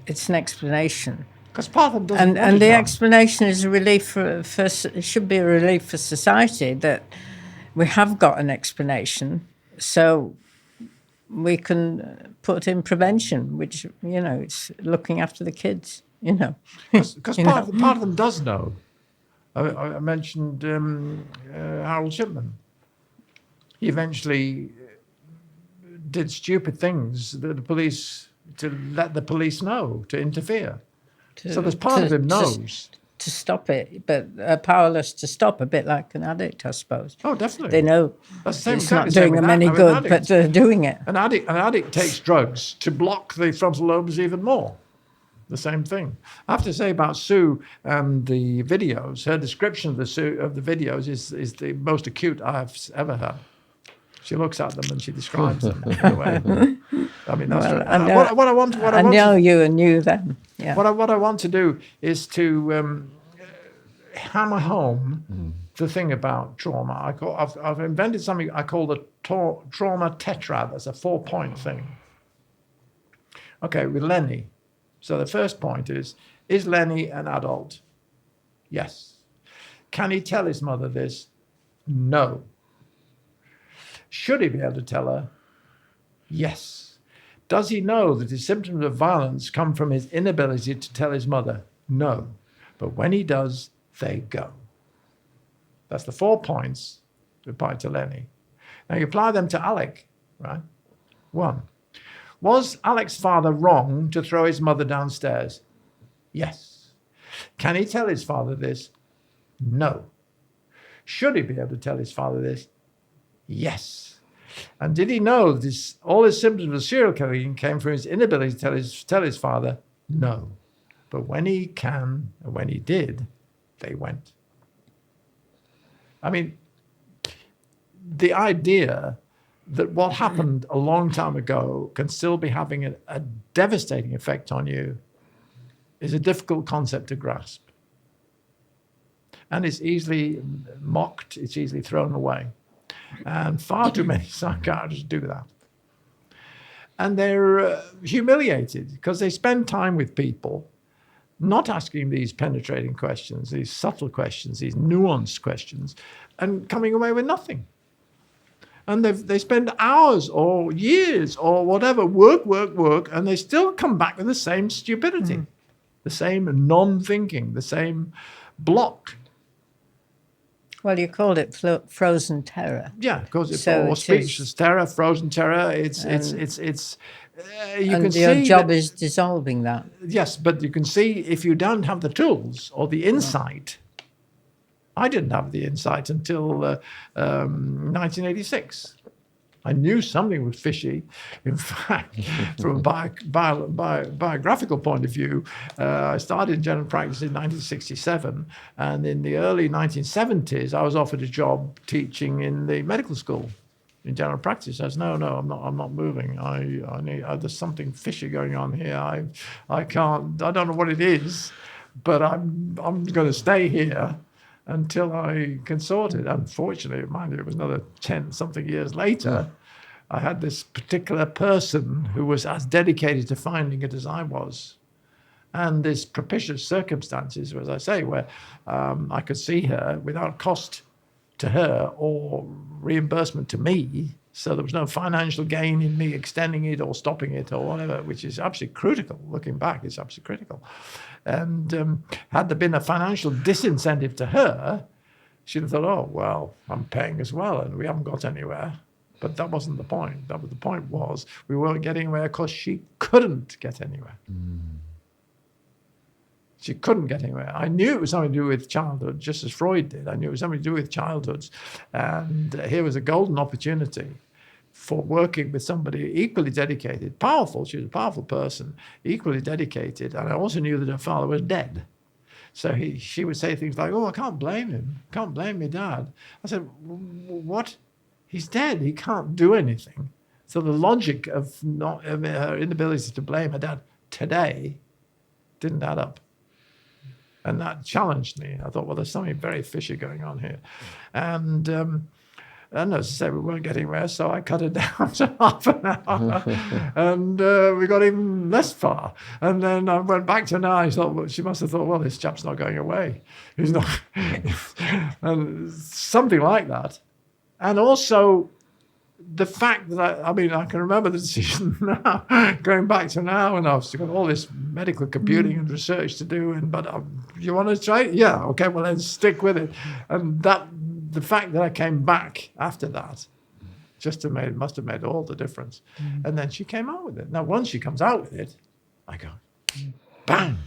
It's an explanation. Because part of them doesn't and the explanation is a relief for it should be a relief for society that we have got an explanation, so we can put in prevention, which it's looking after the kids. Because part of them does know. I mentioned Harold Shipman. He eventually did stupid things that the police. To let the police know, to interfere. So there's part of him knows. To stop it, but powerless to stop, a bit like an addict, I suppose. Oh, definitely. They know it's not doing them any good, but they're doing it. An addict takes drugs to block the frontal lobes even more. The same thing. I have to say about Sue and the videos, her description of the videos is the most acute I've ever had. She looks at them and she describes them in a way. I mean, that's what I know you and you them. Yeah. What I want to do is to hammer home the thing about trauma. I've invented something I call the trauma tetrad. That's a 4-point thing. Okay, with Lenny. So the first point is Lenny an adult? Yes. Can he tell his mother this? No. Should he be able to tell her? Yes. Does he know that his symptoms of violence come from his inability to tell his mother? No. But when he does, they go. That's the 4 points applied to Lenny. Now you apply them to Alec, right? 1. Was Alec's father wrong to throw his mother downstairs? Yes. Can he tell his father this? No. Should he be able to tell his father this? Yes. And did he know that all his symptoms of serial killing came from his inability to tell his father? No. But when he can, and when he did, they went. I mean, the idea that what happened a long time ago can still be having a devastating effect on you is a difficult concept to grasp. And it's easily mocked, it's easily thrown away. And far too many psychiatrists do that. And they're humiliated because they spend time with people not asking these penetrating questions, these subtle questions, these nuanced questions, and coming away with nothing. And they spend hours or years or whatever, work, and they still come back with the same stupidity, the same non-thinking, the same block. Well, you called it frozen terror. Yeah, because it's all speechless terror, frozen terror. It's you can see your job is dissolving that. Yes, but you can see if you don't have the tools or the insight. I didn't have the insight until 1986. I knew something was fishy. In fact, from a biographical point of view, I started general practice in 1967, and in the early 1970s, I was offered a job teaching in the medical school in general practice. I said, no, I'm not moving. I need. There's something fishy going on here. I can't. I don't know what it is, but I'm going to stay here until I can sort it. Unfortunately, mind you, it was another 10-something years later, I had this particular person who was as dedicated to finding it as I was. And this propitious circumstances, as I say, where I could see her without cost to her or reimbursement to me. So there was no financial gain in me extending it or stopping it or whatever, which is absolutely critical. Looking back, it's absolutely critical. And had there been a financial disincentive to her, she'd have thought, oh, well, I'm paying as well and we haven't got anywhere. But that wasn't the point. The point was we weren't getting anywhere because she couldn't get anywhere. She couldn't get anywhere. I knew it was something to do with childhood, just as Freud did. I knew it was something to do with childhoods. And here was a golden opportunity for working with somebody equally dedicated, powerful. She was a powerful person, equally dedicated. And I also knew that her father was dead. So she would say things like, oh, I can't blame him. Can't blame my dad. I said, what? He's dead. He can't do anything. So the logic of her inability to blame her dad today didn't add up. And that challenged me. I thought, well, there's something very fishy going on here. And as I say, we weren't getting anywhere, so I cut it down to half an hour. And we got even less far. And then I went back to her. I thought, well, she must have thought, well, this chap's not going away. He's not. And something like that. And also the fact that I can remember the decision now, going back to now, and I've got all this medical computing and research to do. But you want to try it? Yeah, okay, well, then stick with it. And the fact that I came back after that must have made all the difference. And then she came out with it. Now, once she comes out with it, I go, bang.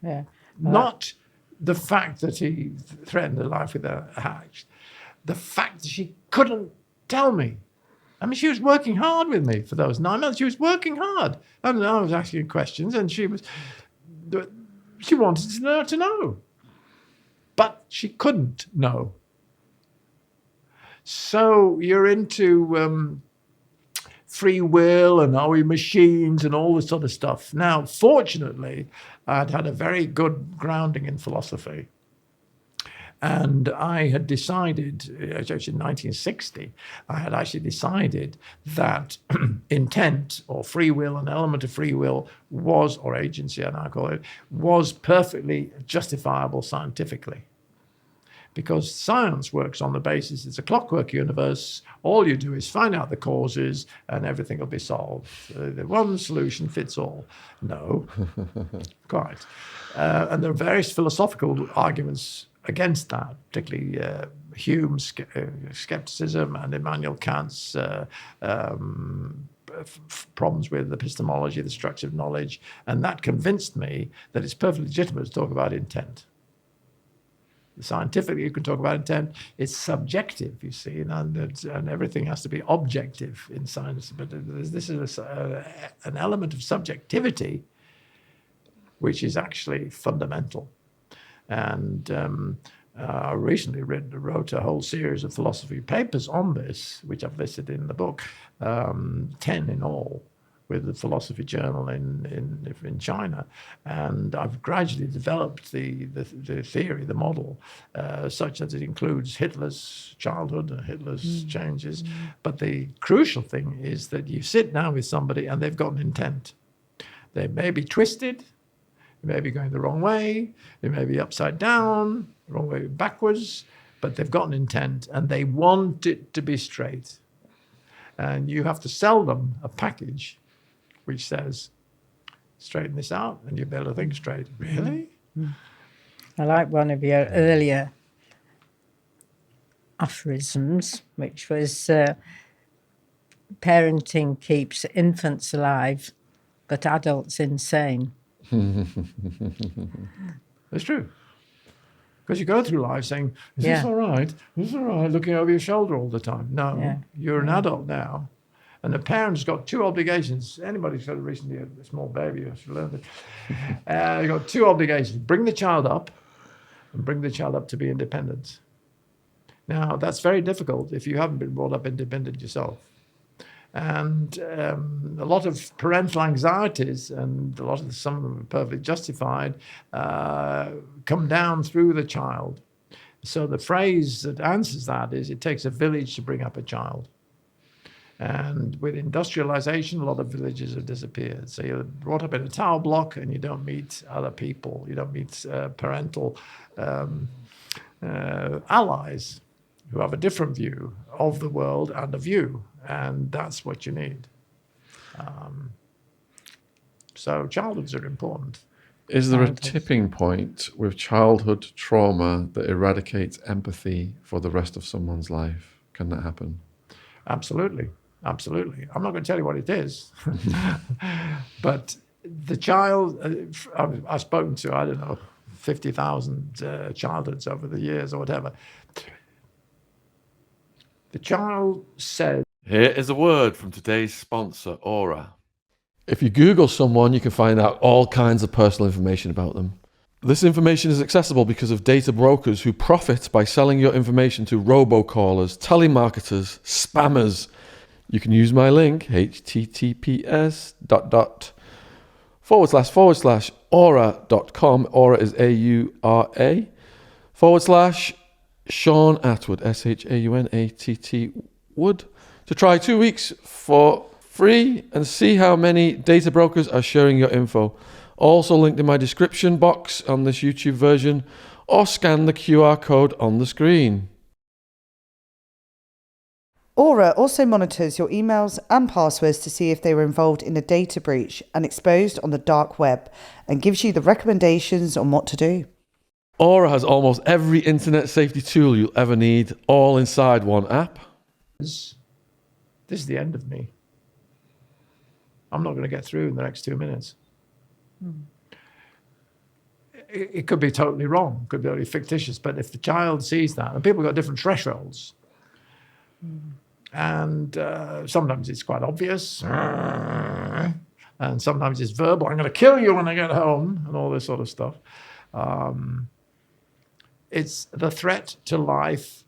Yeah. Not the fact that he threatened her life with a hatch. The fact that she couldn't tell me. I mean, she was working hard with me for those 9 months. She was working hard. And I was asking questions, and she wanted to know. But she couldn't know. So you're into free will and are we machines and all this sort of stuff. Now, fortunately, I'd had a very good grounding in philosophy. And I had decided, actually in 1960, I had actually decided that intent or free will, an element of free will was, or agency I now call it, was perfectly justifiable scientifically. because science works on the basis it's a clockwork universe. All you do is find out the causes and everything will be solved. The one solution fits all. No, quite. And there are various philosophical arguments against that, particularly Hume's skepticism and Immanuel Kant's problems with epistemology, the structure of knowledge, and that convinced me that it's perfectly legitimate to talk about intent. Scientifically, you can talk about intent. It's subjective, you see, and everything has to be objective in science. But this is an element of subjectivity which is actually fundamental. And I recently wrote a whole series of philosophy papers on this, which I've listed in the book, 10 in all, with the Philosophy Journal in China. And I've gradually developed the theory, the model, such that it includes Hitler's childhood and Hitler's changes. But the crucial thing is that you sit down with somebody and they've got an intent. They may be twisted, they may be going the wrong way, they may be upside down, wrong way backwards, but they've got an intent and they want it to be straight. And you have to sell them a package which says, straighten this out and you'll be able to think straight. Really? I like one of your earlier aphorisms, which was parenting keeps infants alive, but adults insane. It's true. Because you go through life saying, is this all right? Is this all right? Looking over your shoulder all the time. No, you're an adult now. And the parent's got two obligations. Anybody who's had recently a small baby, I should learn it. You've got two obligations. Bring the child up and bring the child up to be independent. Now, that's very difficult if you haven't been brought up independent yourself. And a lot of parental anxieties, and some of them are perfectly justified, come down through the child. So the phrase that answers that is, it takes a village to bring up a child. And with industrialization, a lot of villages have disappeared. So you're brought up in a tower block and you don't meet other people. You don't meet parental allies who have a different view of the world and of you. And that's what you need. So childhoods are important. Is there a tipping point with childhood trauma that eradicates empathy for the rest of someone's life? Can that happen? Absolutely. Absolutely. I'm not going to tell you what it is. But the child, I've spoken to, I don't know, 50,000 childhoods over the years or whatever. The child said, here is a word from today's sponsor, Aura. If you Google someone, you can find out all kinds of personal information about them. This information is accessible because of data brokers who profit by selling your information to robocallers, telemarketers, spammers. You can use my link, https://aura.com. Aura is AURA. /Sean Atwood, SHAUNATT Wood, to try 2 weeks for free and see how many data brokers are sharing your info. Also linked in my description box on this YouTube version, or scan the QR code on the screen. Aura also monitors your emails and passwords to see if they were involved in a data breach and exposed on the dark web, and gives you the recommendations on what to do. Aura has almost every internet safety tool you'll ever need, all inside one app. this is the end of me. I'm not going to get through in the next 2 minutes. It could be totally wrong, could be totally fictitious, but if the child sees that, and people got different thresholds, and sometimes it's quite obvious, and sometimes it's verbal, I'm going to kill you when I get home, and all this sort of stuff. It's the threat to life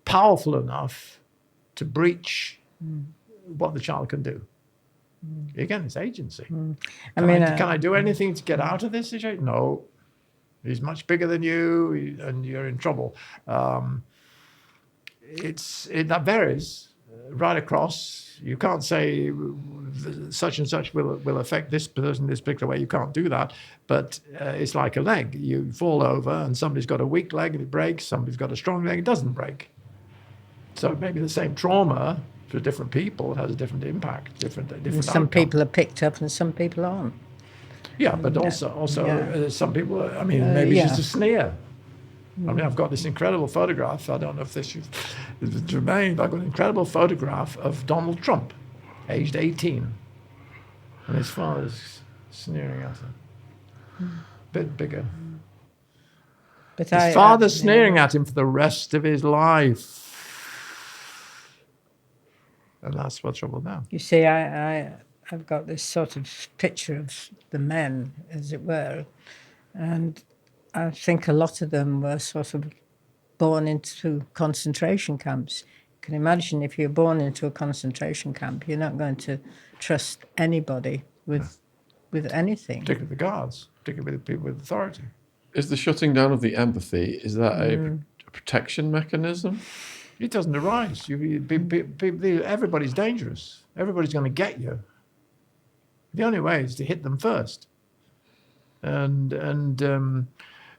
powerful enough to breach what the child can do. Again, it's agency. Can I do anything to get out of this situation? No. He's much bigger than you, and you're in trouble. That varies right across. You can't say such and such will affect this person this particular way. You can't do that. But it's like a leg. You fall over and somebody's got a weak leg and it breaks. Somebody's got a strong leg, it doesn't break. So maybe the same trauma for different people has a different impact, different And some people are picked up and some people aren't. Yeah, but also some people, I mean, maybe it's just a sneer. I mean, I've got this incredible photograph. I don't know if this is germane, but I've got an incredible photograph of Donald Trump, aged 18. And his father's sneering at him. Bit bigger. But His father's sneering at him for the rest of his life. And that's what's trouble now. You see, I've got this sort of picture of the men, as it were, and I think a lot of them were sort of born into concentration camps. You can imagine if you're born into a concentration camp, you're not going to trust anybody with anything. Particularly the guards, particularly with people with authority. Is the shutting down of the empathy, is that a protection mechanism? It doesn't arise. Everybody's dangerous. Everybody's going to get you. The only way is to hit them first. And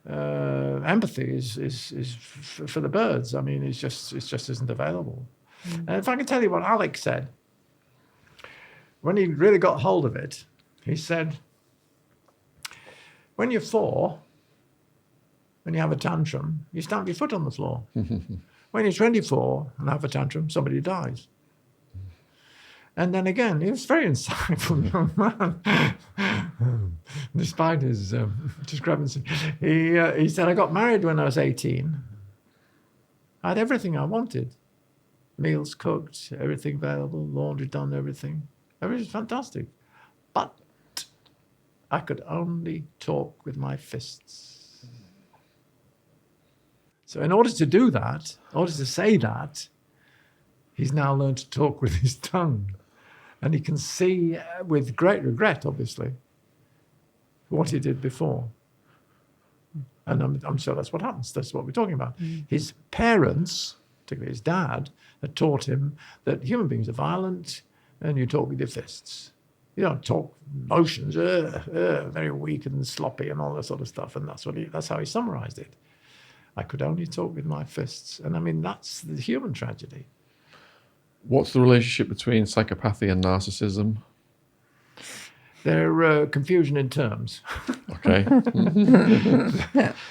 empathy is for the birds. I mean, it just isn't available. And if I can tell you what Alec said, when he really got hold of it, he said, when you're 4, when you have a tantrum, you stamp your foot on the floor. When you're 24 and have a tantrum, somebody dies. And then again, he was a very insightful young man, despite his discrepancy. He said, I got married when I was 18. I had everything I wanted. Meals cooked, everything available, laundry done, everything. Everything was fantastic. But I could only talk with my fists. So in order to do that, in order to say that, he's now learned to talk with his tongue. And he can see with great regret, obviously, what he did before. And I'm sure that's what happens. That's what we're talking about. His parents, particularly his dad, had taught him that human beings are violent and you talk with your fists. You don't talk motions, very weak and sloppy and all that sort of stuff. And that's how he summarized it. I could only talk with my fists. And I mean, that's the human tragedy. What's the relationship between psychopathy and narcissism? They're confusion in terms. Okay.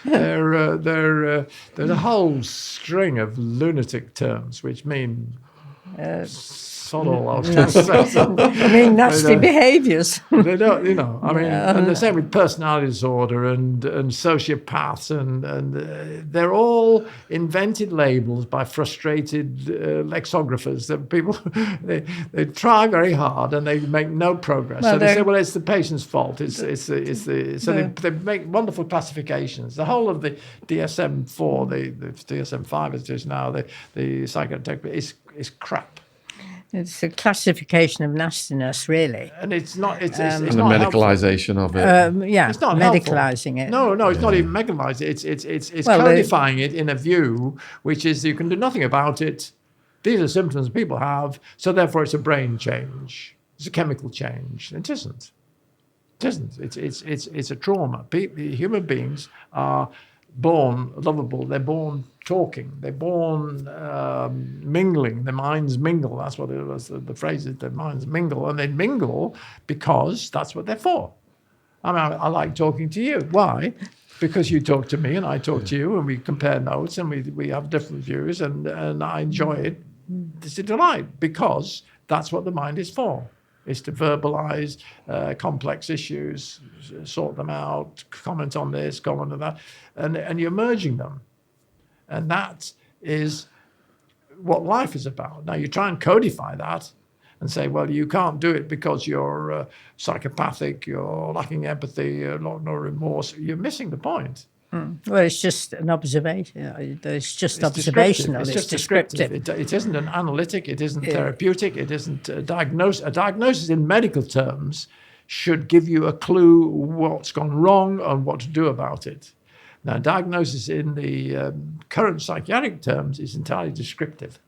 There's a whole string of lunatic terms which mean sod all. I mean, nasty behaviours. They don't, I mean, and the same with personality disorder and sociopaths, and they're all invented labels by frustrated lexicographers. That people they try very hard and they make no progress. Well, so they say, well, it's the patient's fault. They make wonderful classifications. The whole of the DSM-4, the DSM-5 as it is now, the Psychiatric is crap. It's a classification of nastiness, really. And it's not. It's and the not medicalisation of it. It's not medicalising it. No, it's not even medicalising it. It's codifying it in a view, which is you can do nothing about it. These are symptoms people have, so therefore it's a brain change. It's a chemical change. It isn't. It isn't. It's a trauma. Human beings are born lovable. They're born talking. They're born mingling. Their minds mingle. That's what it was. The phrase is their minds mingle, and they mingle because that's what they're for. I mean, I like talking to you. Why? Because you talk to me and I talk to you, and we compare notes and we have different views, and I enjoy it. It's a delight because that's what the mind is for. Is to verbalize complex issues, sort them out, comment on this, comment on that, and you're merging them. And that is what life is about. Now, you try and codify that and say, well, you can't do it because you're psychopathic, you're lacking empathy, you're no remorse. You're missing the point. Well, it's just an observation. It's just observational. It's just descriptive. It isn't an analytic. It isn't therapeutic. It isn't a diagnosis. A diagnosis in medical terms should give you a clue what's gone wrong and what to do about it. Now, diagnosis in the current psychiatric terms is entirely descriptive.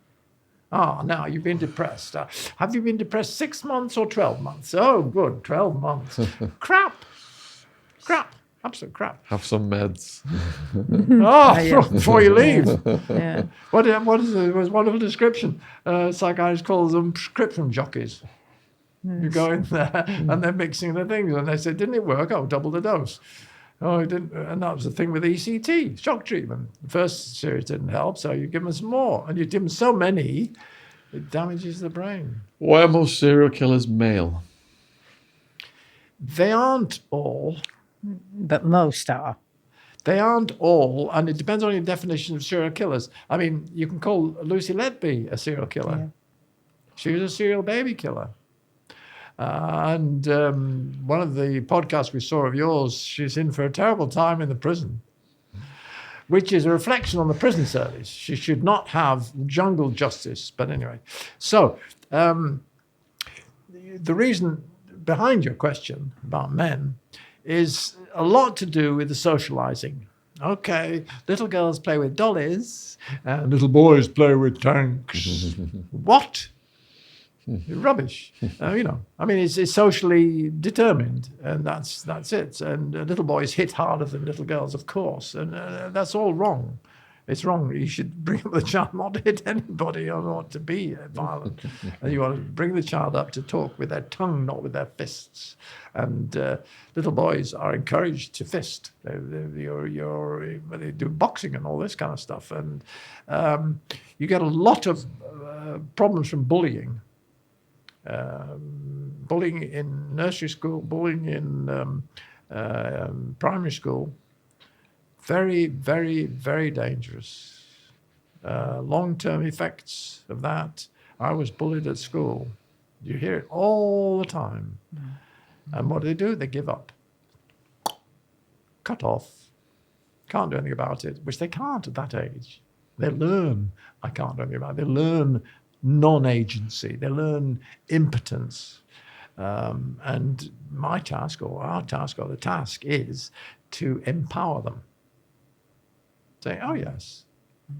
Now you've been depressed. Have you been depressed 6 months or 12 months? Oh, good, 12 months. Crap. Absolute crap. Have some meds. Before you leave. Yeah. What is it? It was a wonderful description. Psychiatrists call them prescription jockeys. You go in there and they're mixing the things. And they said, didn't it work? Oh, double the dose. Oh, it didn't. And that was the thing with ECT, shock treatment. The first series didn't help, so you give them some more. And you give them so many, it damages the brain. Why are most serial killers male? They aren't all. But most are. They aren't all, and it depends on your definition of serial killers. I mean, you can call Lucy Letby a serial killer. Yeah. She was a serial baby killer. And one of the podcasts we saw of yours, she's in for a terrible time in the prison, which is a reflection on the prison service. She should not have jungle justice. But anyway, so the reason behind your question about men is a lot to do with the socializing. Okay, little girls play with dollies and little boys play with tanks. What? Rubbish. I mean, it's socially determined, and that's it. And little boys hit harder than little girls, of course, and that's all wrong. It's wrong. You should bring up the child not to hit anybody or not to be violent. And you want to bring the child up to talk with their tongue, not with their fists. And little boys are encouraged to fist. They do boxing and all this kind of stuff. And you get a lot of problems from bullying. Bullying in nursery school, bullying in primary school. Very, very, very dangerous. Long-term effects of that. I was bullied at school. You hear it all the time. And what do? They give up. Cut off. Can't do anything about it, which they can't at that age. They learn, I can't do anything about it. They learn non-agency. They learn impotence. And my task, or our task, or the task is to empower them. Say, oh yes,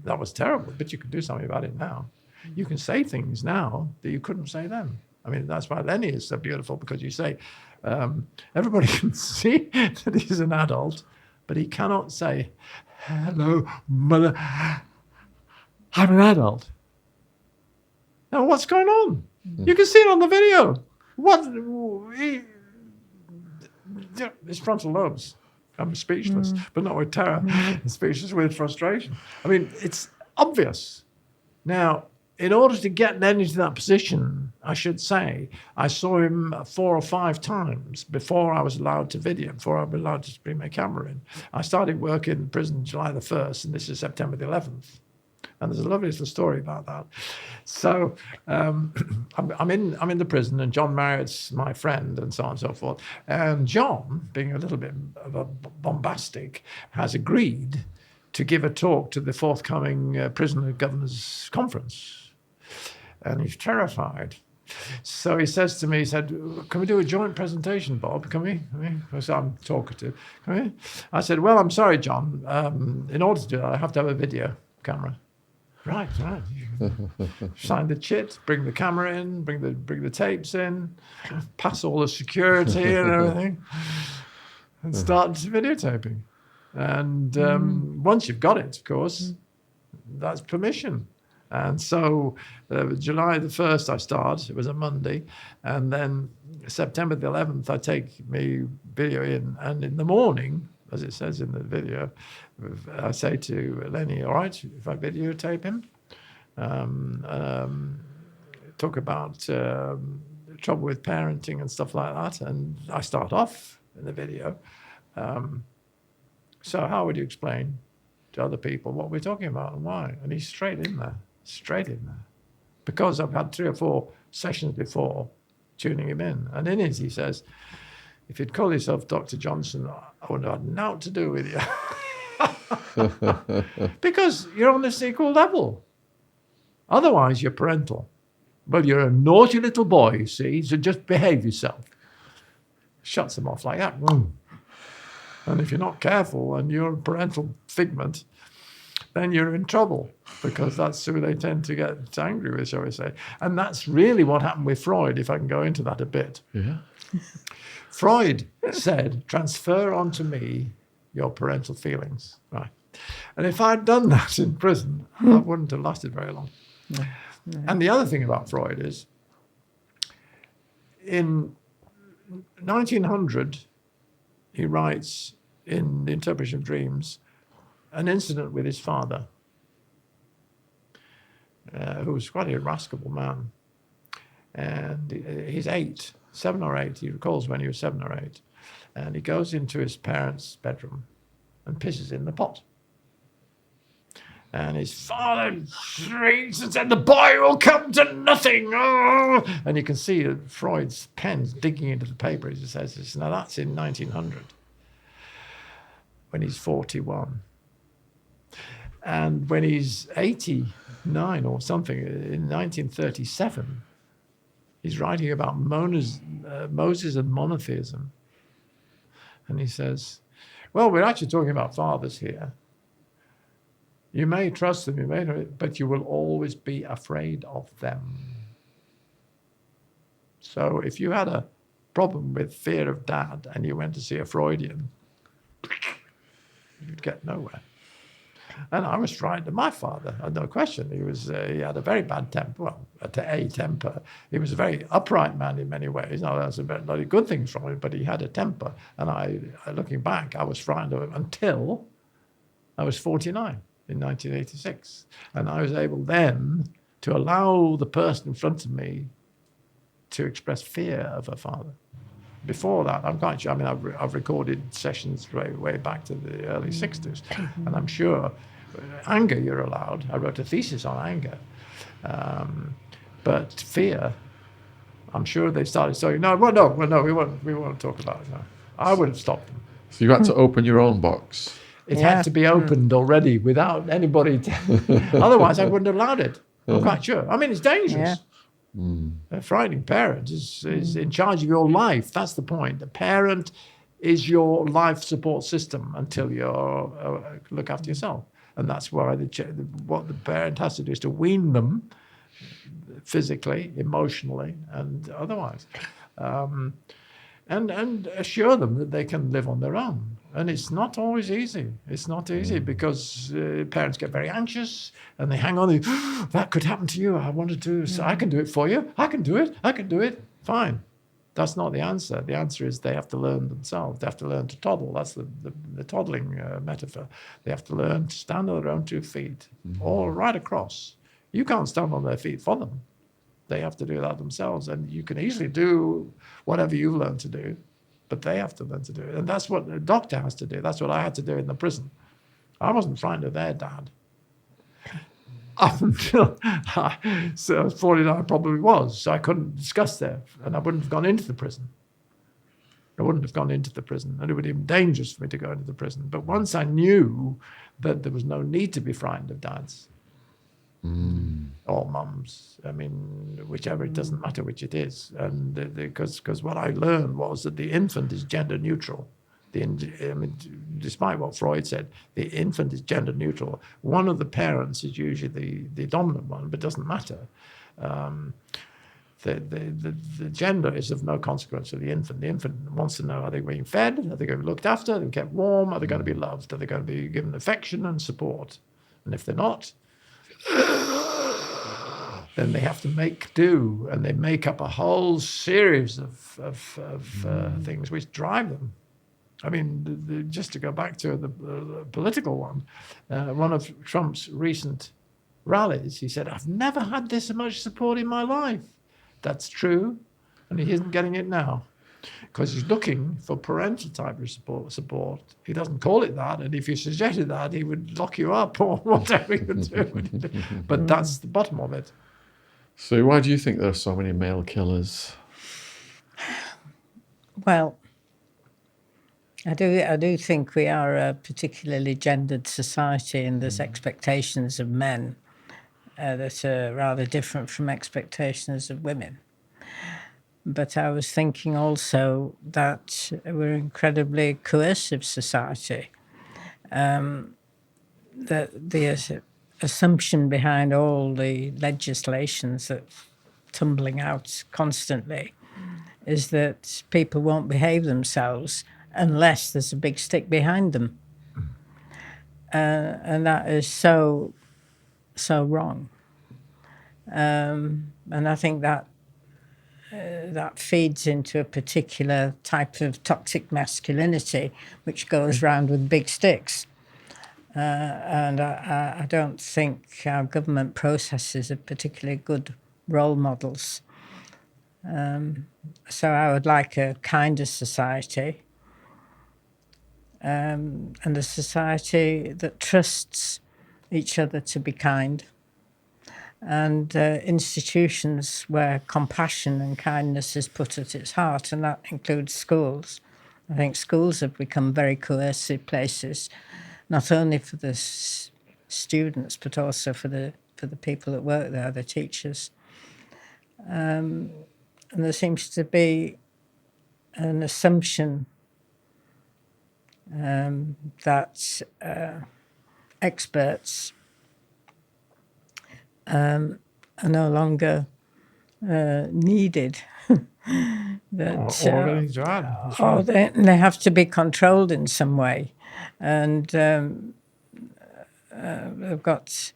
that was terrible, but you can do something about it now. You can say things now that you couldn't say then. I mean, that's why Lenny is so beautiful, because you say, everybody can see that he's an adult, but he cannot say, hello, mother, I'm an adult. Now, what's going on? You can see it on the video. His frontal lobes. I'm speechless, but not with terror. Speechless with frustration. I mean, it's obvious. Now, in order to get Lenny into that position, I should say, I saw him 4 or 5 times before I was allowed to video, before I was allowed to bring my camera in. I started work in prison July the 1st, and this is September the 11th. And there's a lovely little story about that. So I'm in the prison, and John Marriott's my friend, and so on and so forth. And John, being a little bit of a bombastic, has agreed to give a talk to the forthcoming prisoner governors conference. And he's terrified. So he says to me, he said, can we do a joint presentation, Bob? Can we? So I'm talkative. Can we? I said, well, I'm sorry, John. In order to do that, I have to have a video camera. Right. Sign the chit, bring the camera in, bring the tapes in, pass all the security and everything, and start videotaping. And once you've got it, of course, that's permission. And so July the 1st I start, it was a Monday, and then September the 11th I take me video in, and in the morning, as it says in the video, I say to Lenny, all right, if I videotape him, talk about trouble with parenting and stuff like that, and I start off in the video. So how would you explain to other people what we're talking about and why? And he's straight in there. Because I've had 3 or 4 sessions before tuning him in. And in it, he says, if you'd call yourself Dr. Johnson, I wouldn't have had naught to do with you. Because you're on this equal level. Otherwise, you're parental. Well, you're a naughty little boy, you see, so just behave yourself. Shuts them off like that. And if you're not careful and you're a parental figment, then you're in trouble, because that's who they tend to get angry with, shall we say. And that's really what happened with Freud, if I can go into that a bit. Yeah. Freud said, transfer onto me your parental feelings. Right. And if I'd done that in prison, I wouldn't have lasted very long. No. And the other thing about Freud is, in 1900, he writes in The Interpretation of Dreams an incident with his father, who was quite a irascible man. And he's 7 or 8. He recalls when he was 7 or 8. And he goes into his parents' bedroom and pisses in the pot. And his father shrieks and said, "The boy will come to nothing." Oh! And you can see Freud's pens digging into the paper as he says this. Now that's in 1900, when he's 41. And when he's 89 or something, in 1937, he's writing about Moses and monotheism. And he says, well, we're actually talking about fathers here. You may trust them, but you will always be afraid of them. So if you had a problem with fear of dad and you went to see a Freudian, you'd get nowhere. And I was frightened of my father, no question. He had a very bad temper, a temper. He was a very upright man in many ways. Now, there's a lot of good things from him, but he had a temper. And looking back, I was frightened of him until I was 49 in 1986. And I was able then to allow the person in front of me to express fear of her father. Before that, I'm quite sure, I've recorded sessions way back to the early 60s, and I'm sure anger you're allowed. I wrote a thesis on anger. But fear, I'm sure they started saying, no, we won't talk about it. No. I would have stopped them. So you had to open your own box. It had to be opened already without anybody. Otherwise, I wouldn't have allowed it. I'm quite sure. It's dangerous. Yeah. A frightening parent is in charge of your life. That's the point. The parent is your life support system until you look after yourself. And that's why what the parent has to do is to wean them physically, emotionally, and otherwise. And assure them that they can live on their own. And it's not always easy. It's not easy because parents get very anxious and they hang on. That could happen to you. I want to do so. I can do it for you. I can do it. Fine. That's not the answer. The answer is they have to learn themselves. They have to learn to toddle. That's the toddling metaphor. They have to learn to stand on their own 2 feet, all right across. You can't stand on their feet for them. They have to do that themselves. And you can easily do whatever you've learned to do, but they have to learn to do it. And that's what the doctor has to do. That's what I had to do in the prison. I wasn't frightened of their dad. Up until so I was 49, I probably was. So I couldn't discuss that. And I wouldn't have gone into the prison. And it would have been dangerous for me to go into the prison. But once I knew that there was no need to be frightened of dads or mums, whichever, it doesn't matter which it is. And because what I learned was that the infant is gender neutral. Despite what Freud said, the infant is gender neutral. One of the parents is usually the dominant one, but it doesn't matter. The gender is of no consequence to the infant. The infant wants to know, are they being fed? Are they going to be looked after? Are they kept warm? Are they going to be loved? Are they going to be given affection and support? And if they're not, then they have to make do, and they make up a whole series of things which drive them. Just to go back to the political one of Trump's recent rallies, he said, "I've never had this much support in my life." That's true, and he isn't getting it now because he's looking for parental type of support. He doesn't call it that, and if you suggested that, he would lock you up or whatever he would do. But that's the bottom of it. So why do you think there are so many male killers? Well, I do think we are a particularly gendered society, and there's expectations of men that are rather different from expectations of women. But I was thinking also that we're an incredibly coercive society. the assumption behind all the legislations that's tumbling out constantly is that people won't behave themselves unless there's a big stick behind them. And that is so wrong. And I think that feeds into a particular type of toxic masculinity which goes round with big sticks. And I don't think our government processes are particularly good role models. So I would like a kinder society, and a society that trusts each other to be kind, and institutions where compassion and kindness is put at its heart, and that includes schools. I think schools have become very coercive places, not only for the students but also for the people that work there, the teachers. And there seems to be an assumption that experts are no longer needed. That, or anything to add. That's right. they have to be controlled in some way. And they've got...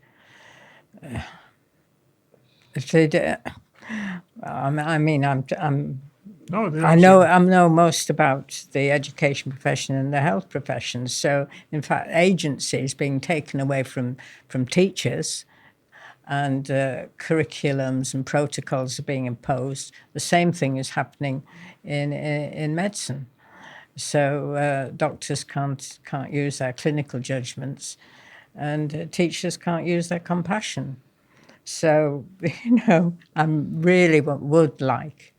if they do... I mean, I know most about the education profession and the health profession. So, in fact, agency is being taken away from teachers, and curriculums and protocols are being imposed. The same thing is happening in medicine. So doctors can't use their clinical judgments, and teachers can't use their compassion. So, I really would like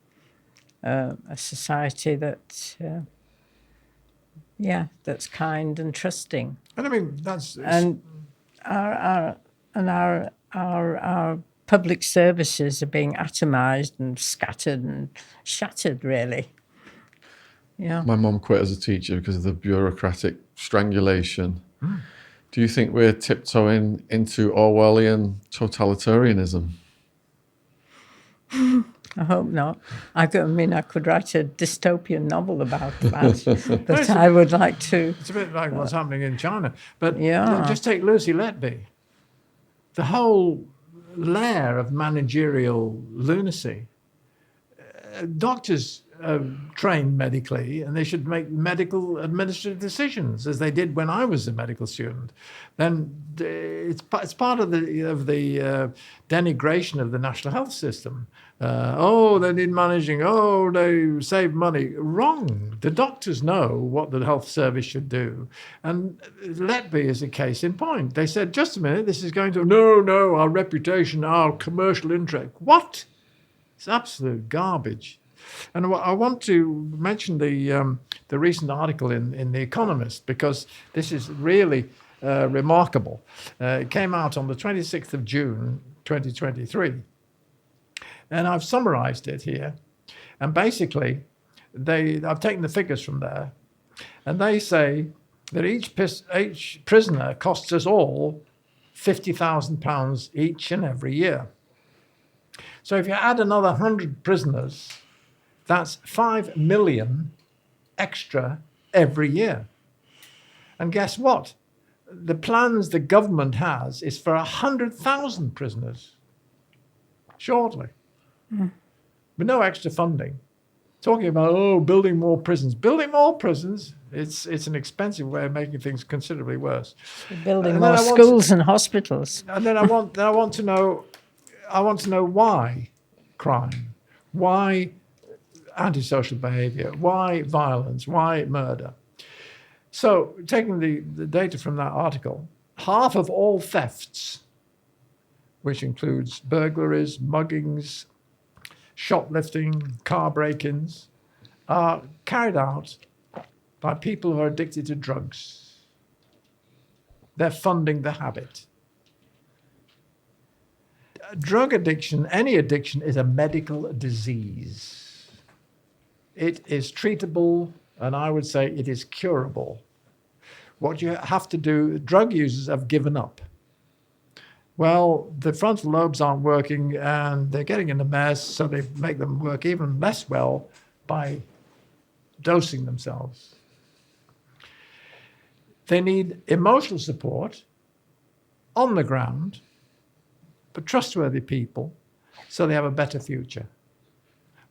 a society that, that's kind and trusting. And I mean, and our public services are being atomized and scattered and shattered, really. Yeah. My mum quit as a teacher because of the bureaucratic strangulation. Do you think we're tiptoeing into Orwellian totalitarianism? I hope not. I could write a dystopian novel about that, but I would like to. It's a bit like what's happening in China. But Yeah. just take Lucy Letby. The whole layer of managerial lunacy. Doctors trained medically, and they should make medical administrative decisions, as they did when I was a medical student. Then it's part of the denigration of the national health system. They need managing. Oh, they save money. Wrong. The doctors know what the health service should do. And Letby is a case in point. They said, just a minute, this is going to... No, our reputation, our commercial interest. What? It's absolute garbage. And I want to mention the recent article in The Economist, because this is really remarkable. It came out on the 26th of June, 2023. And I've summarized it here. And basically, I've taken the figures from there. And they say that each prisoner costs us all £50,000 each and every year. So if you add another 100 prisoners, that's 5 million extra every year. And guess what? The plans the government has is for 100,000 prisoners shortly, with no extra funding. Talking about, building more prisons. Building more prisons, it's an expensive way of making things considerably worse. Building more schools and hospitals. And then I want to know why crime, why antisocial behaviour, why violence, why murder. So, taking the data from that article, half of all thefts, which includes burglaries, muggings, shoplifting, car break-ins, are carried out by people who are addicted to drugs. They're funding the habit. Drug addiction, any addiction, is a medical disease. It is treatable, and I would say it is curable. what you have to do, drug users have given up. Well, the frontal lobes aren't working and they're getting in a mess, so they make them work even less well by dosing themselves. They need emotional support on the ground, but trustworthy people, so they have a better future.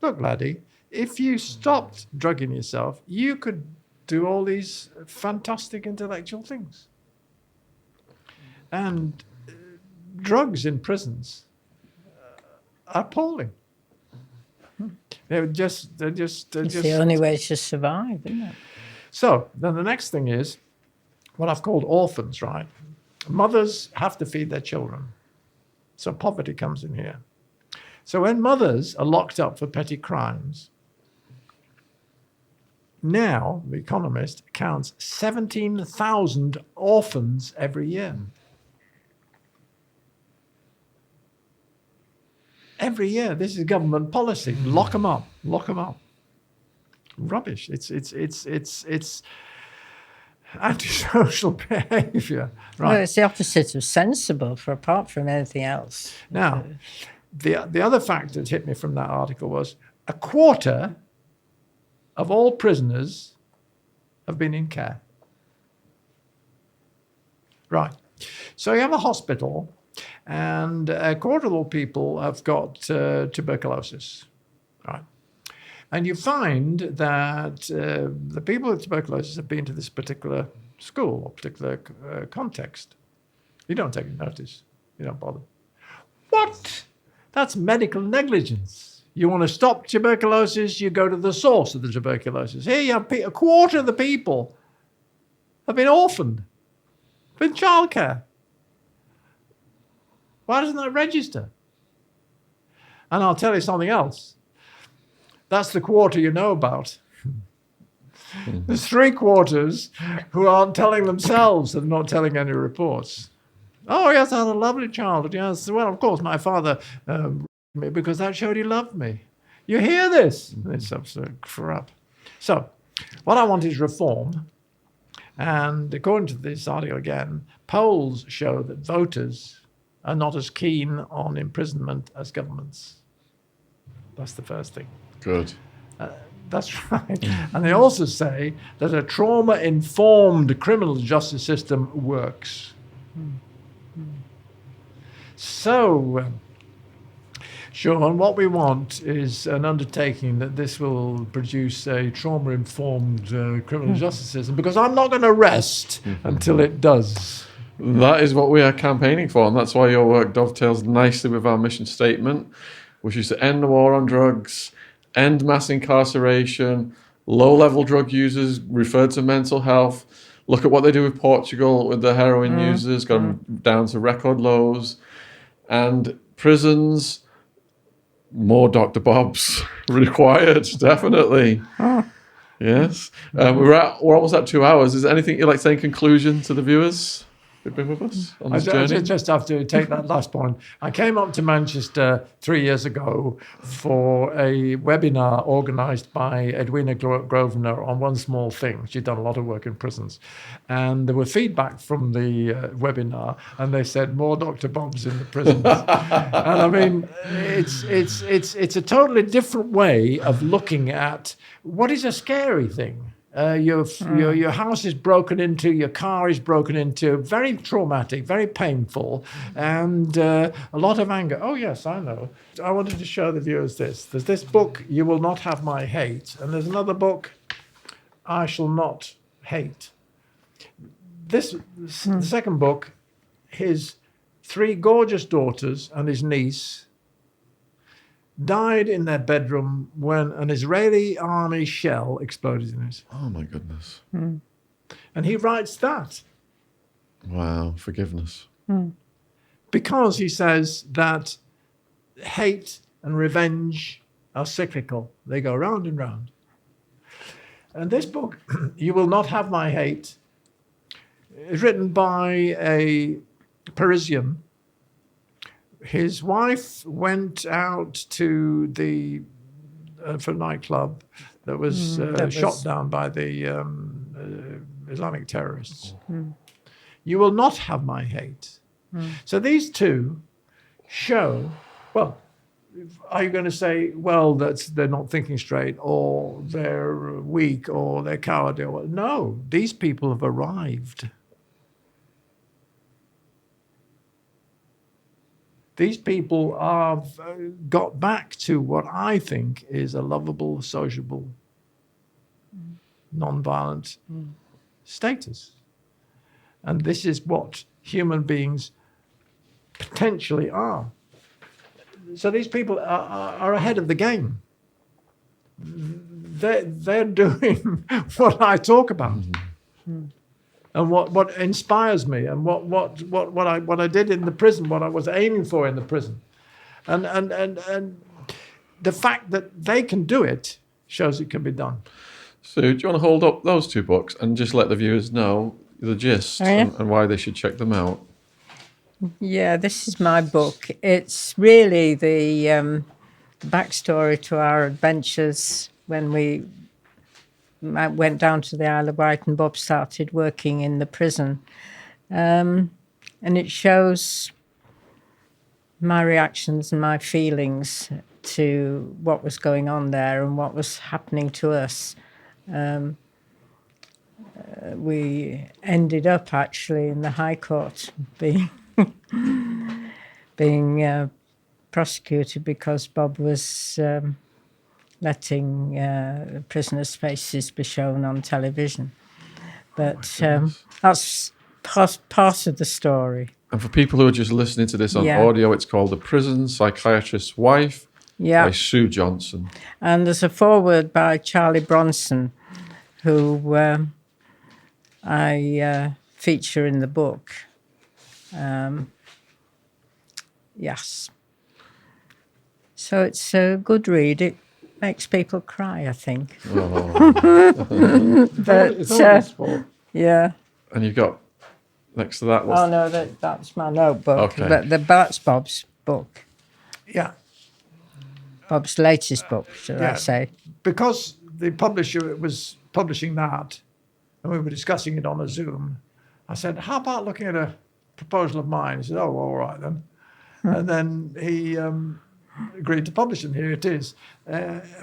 Look, laddie, if you stopped drugging yourself, you could do all these fantastic intellectual things. And drugs in prisons are appalling. It's the only way to survive, isn't it? So then the next thing is what I've called orphans, right? Mothers have to feed their children. So poverty comes in here. So when mothers are locked up for petty crimes, now The Economist counts 17,000 orphans every year. Every year, this is government policy. Lock them up. Lock them up. Rubbish. It's antisocial behaviour. Right. Well, it's the opposite of sensible, for apart from anything else. Now, the other fact that hit me from that article was a quarter of all prisoners have been in care. Right. So you have a hospital, and a quarter of all people have got tuberculosis. Right. And you find that the people with tuberculosis have been to this particular school or particular context. You don't take notice. You don't bother. What? That's medical negligence. You want to stop tuberculosis, you go to the source of the tuberculosis. Here you have a quarter of the people have been orphaned, been childcare. Why doesn't that register? And I'll tell you something else. That's the quarter you know about. There's 3/4 who aren't telling themselves and not telling any reports. Oh, yes, I had a lovely childhood. Yes, well, of course, my father me because that showed he loved me. You hear this? It's absolute crap. So, what I want is reform. And according to this article again, polls show that voters are not as keen on imprisonment as governments. That's the first thing. Good. That's right. And they also say that a trauma-informed criminal justice system works. So, Sean, what we want is an undertaking that this will produce a trauma-informed criminal justice system, because I'm not going to rest until it does. That is what we are campaigning for, and that's why your work dovetails nicely with our mission statement, which is to end the war on drugs, end mass incarceration, low-level drug users referred to mental health. Look at what they do with Portugal with the heroin users, gone down to record lows. And prisons, more Dr. Bobs required, definitely. Yes. We're almost at 2 hours. Is there anything you'd like to say in conclusion to the viewers who've been with us on this journey? I just have to take that last point. I came up to Manchester 3 years ago for a webinar organised by Edwina Grosvenor on one small thing. She'd done a lot of work in prisons. And there were feedback from the webinar, and they said, more Dr. Bobs in the prisons. And I mean, it's a totally different way of looking at what is a scary thing. Your house is broken into, your car is broken into, very traumatic, very painful, and a lot of anger. Oh, yes, I know. I wanted to show the viewers this. There's this book, You Will Not Have My Hate, and there's another book, I Shall Not Hate. The second book, his 3 gorgeous daughters and his niece died in their bedroom when an Israeli army shell exploded in it. Oh, my goodness. And he writes that. Wow, forgiveness. Because he says that hate and revenge are cyclical. They go round and round. And this book, You Will Not Have My Hate, is written by a Parisian. His wife went out to for a nightclub that was shot down by the Islamic terrorists. You will not have my hate. So these two show, well, are you going to say, well, they're not thinking straight, or they're weak, or they're cowardly? No, these people have arrived. These people have got back to what I think is a lovable, sociable, non-violent status. And this is what human beings potentially are. So these people are ahead of the game. They're doing what I talk about, and what inspires me, and what I did in the prison, what I was aiming for in the prison, and the fact that they can do it shows it can be done. So, do you want to hold up those two books and just let the viewers know the gist and why they should check them out? Yeah, this is my book. It's really the backstory to our adventures when we went down to the Isle of Wight and Bob started working in the prison. And it shows my reactions and my feelings to what was going on there and what was happening to us. We ended up actually in the High Court being prosecuted because Bob was letting prisoners' faces be shown on television. But that's part of the story. And for people who are just listening to this on audio, it's called The Prison Psychiatrist's Wife by Sue Johnson. And there's a foreword by Charles Bronson, who I feature in the book. Yes. So it's a good read. It makes people cry, I think. Oh. But yeah. And you've got next to that. Oh no, that's my notebook. Okay. But that's Bob's book. Yeah. Bob's latest book, should I say? Because the publisher was publishing that, and we were discussing it on a Zoom. I said, "How about looking at a proposal of mine?" He said, "Oh, all right then." And then he agreed to publish it. And here it is.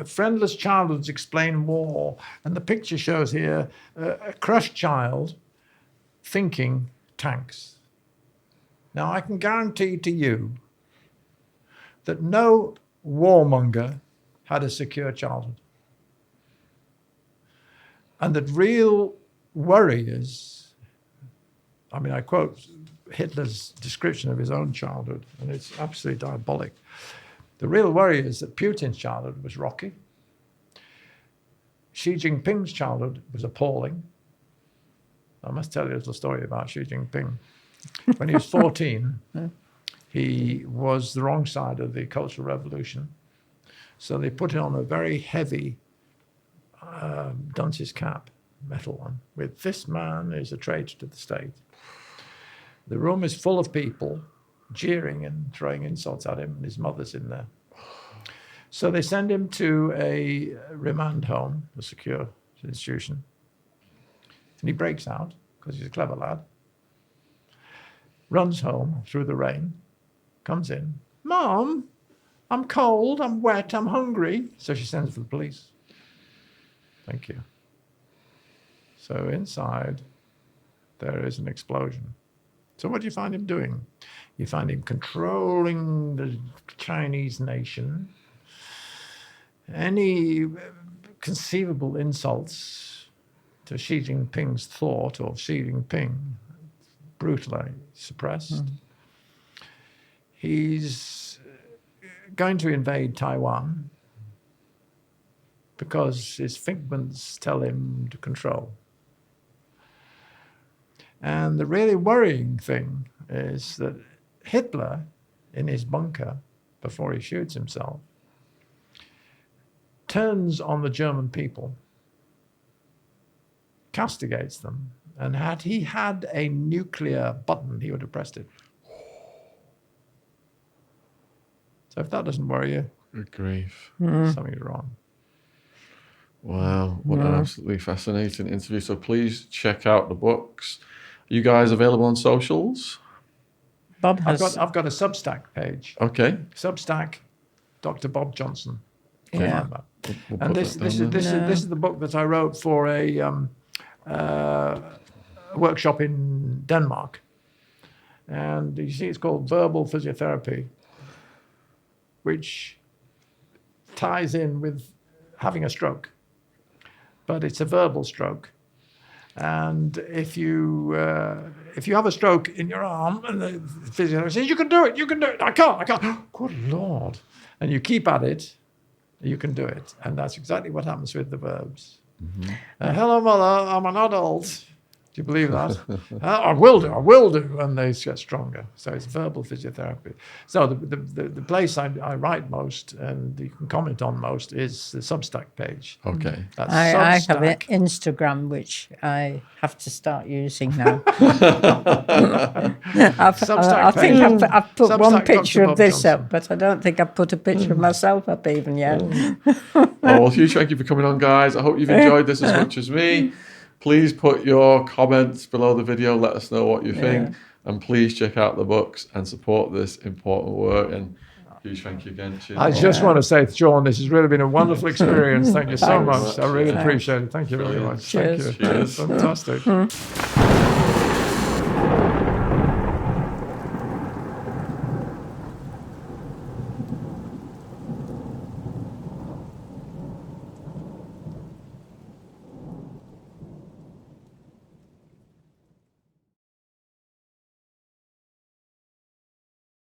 Friendless Childhoods Explain War. And the picture shows here a crushed child thinking tanks. Now, I can guarantee to you that no warmonger had a secure childhood. And that real worriers, I mean, I quote Hitler's description of his own childhood, and it's absolutely diabolic. The real worry is that Putin's childhood was rocky. Xi Jinping's childhood was appalling. I must tell you a little story about Xi Jinping. When he was 14, he was the wrong side of the Cultural Revolution. So they put on a very heavy dunce's cap, metal one, with "This man is a traitor to the state." The room is full of people jeering and throwing insults at him, and his mother's in there. So they send him to a remand home, a secure institution. And he breaks out, because he's a clever lad. Runs home through the rain, comes in. "Mom, I'm cold, I'm wet, I'm hungry." So she sends for the police. Thank you. So inside, there is an explosion. So what do you find him doing? You find him controlling the Chinese nation. Any conceivable insults to Xi Jinping's thought or Xi Jinping, brutally suppressed. He's going to invade Taiwan because his figments tell him to control. And the really worrying thing is that Hitler, in his bunker, before he shoots himself, turns on the German people, castigates them, and had he had a nuclear button, he would have pressed it. So if that doesn't worry you, Good grief. something's wrong. Wow, what an absolutely fascinating interview. So please check out the books. Are you guys available on socials? Bob has. I've got a Substack page. Okay. Substack, Dr. Bob Johnson. Yeah. Find that. We'll And put this that down is there. this is the book that I wrote for a workshop in Denmark. And you see, it's called Verbal Physiotherapy, which ties in with having a stroke, but it's a verbal stroke. And if you have a stroke in your arm, and the physiotherapist says, you can do it, I can't. Good Lord. And you keep at it, you can do it. And that's exactly what happens with the verbs. Hello, mother, I'm an adult. Do you believe that? I will do. And they get stronger. So it's verbal physiotherapy. So the place I write most and you can comment on most is the Substack page. Okay. I have an Substack. Instagram, which I have to start using now. I think I've put one Substack picture Dr. of this Bob up, but I don't think I've put a picture of myself up even yet. Oh, well, huge thank you for coming on, guys. I hope you've enjoyed this as much as me. Please put your comments below the video. Let us know what you think. And please check out the books and support this important work. And huge thank you again. Cheers. I just want to say, Sean, this has really been a wonderful experience. Thank you so Thanks. much. I really appreciate it. Thank you very much. Cheers. Thank you. Cheers. Fantastic.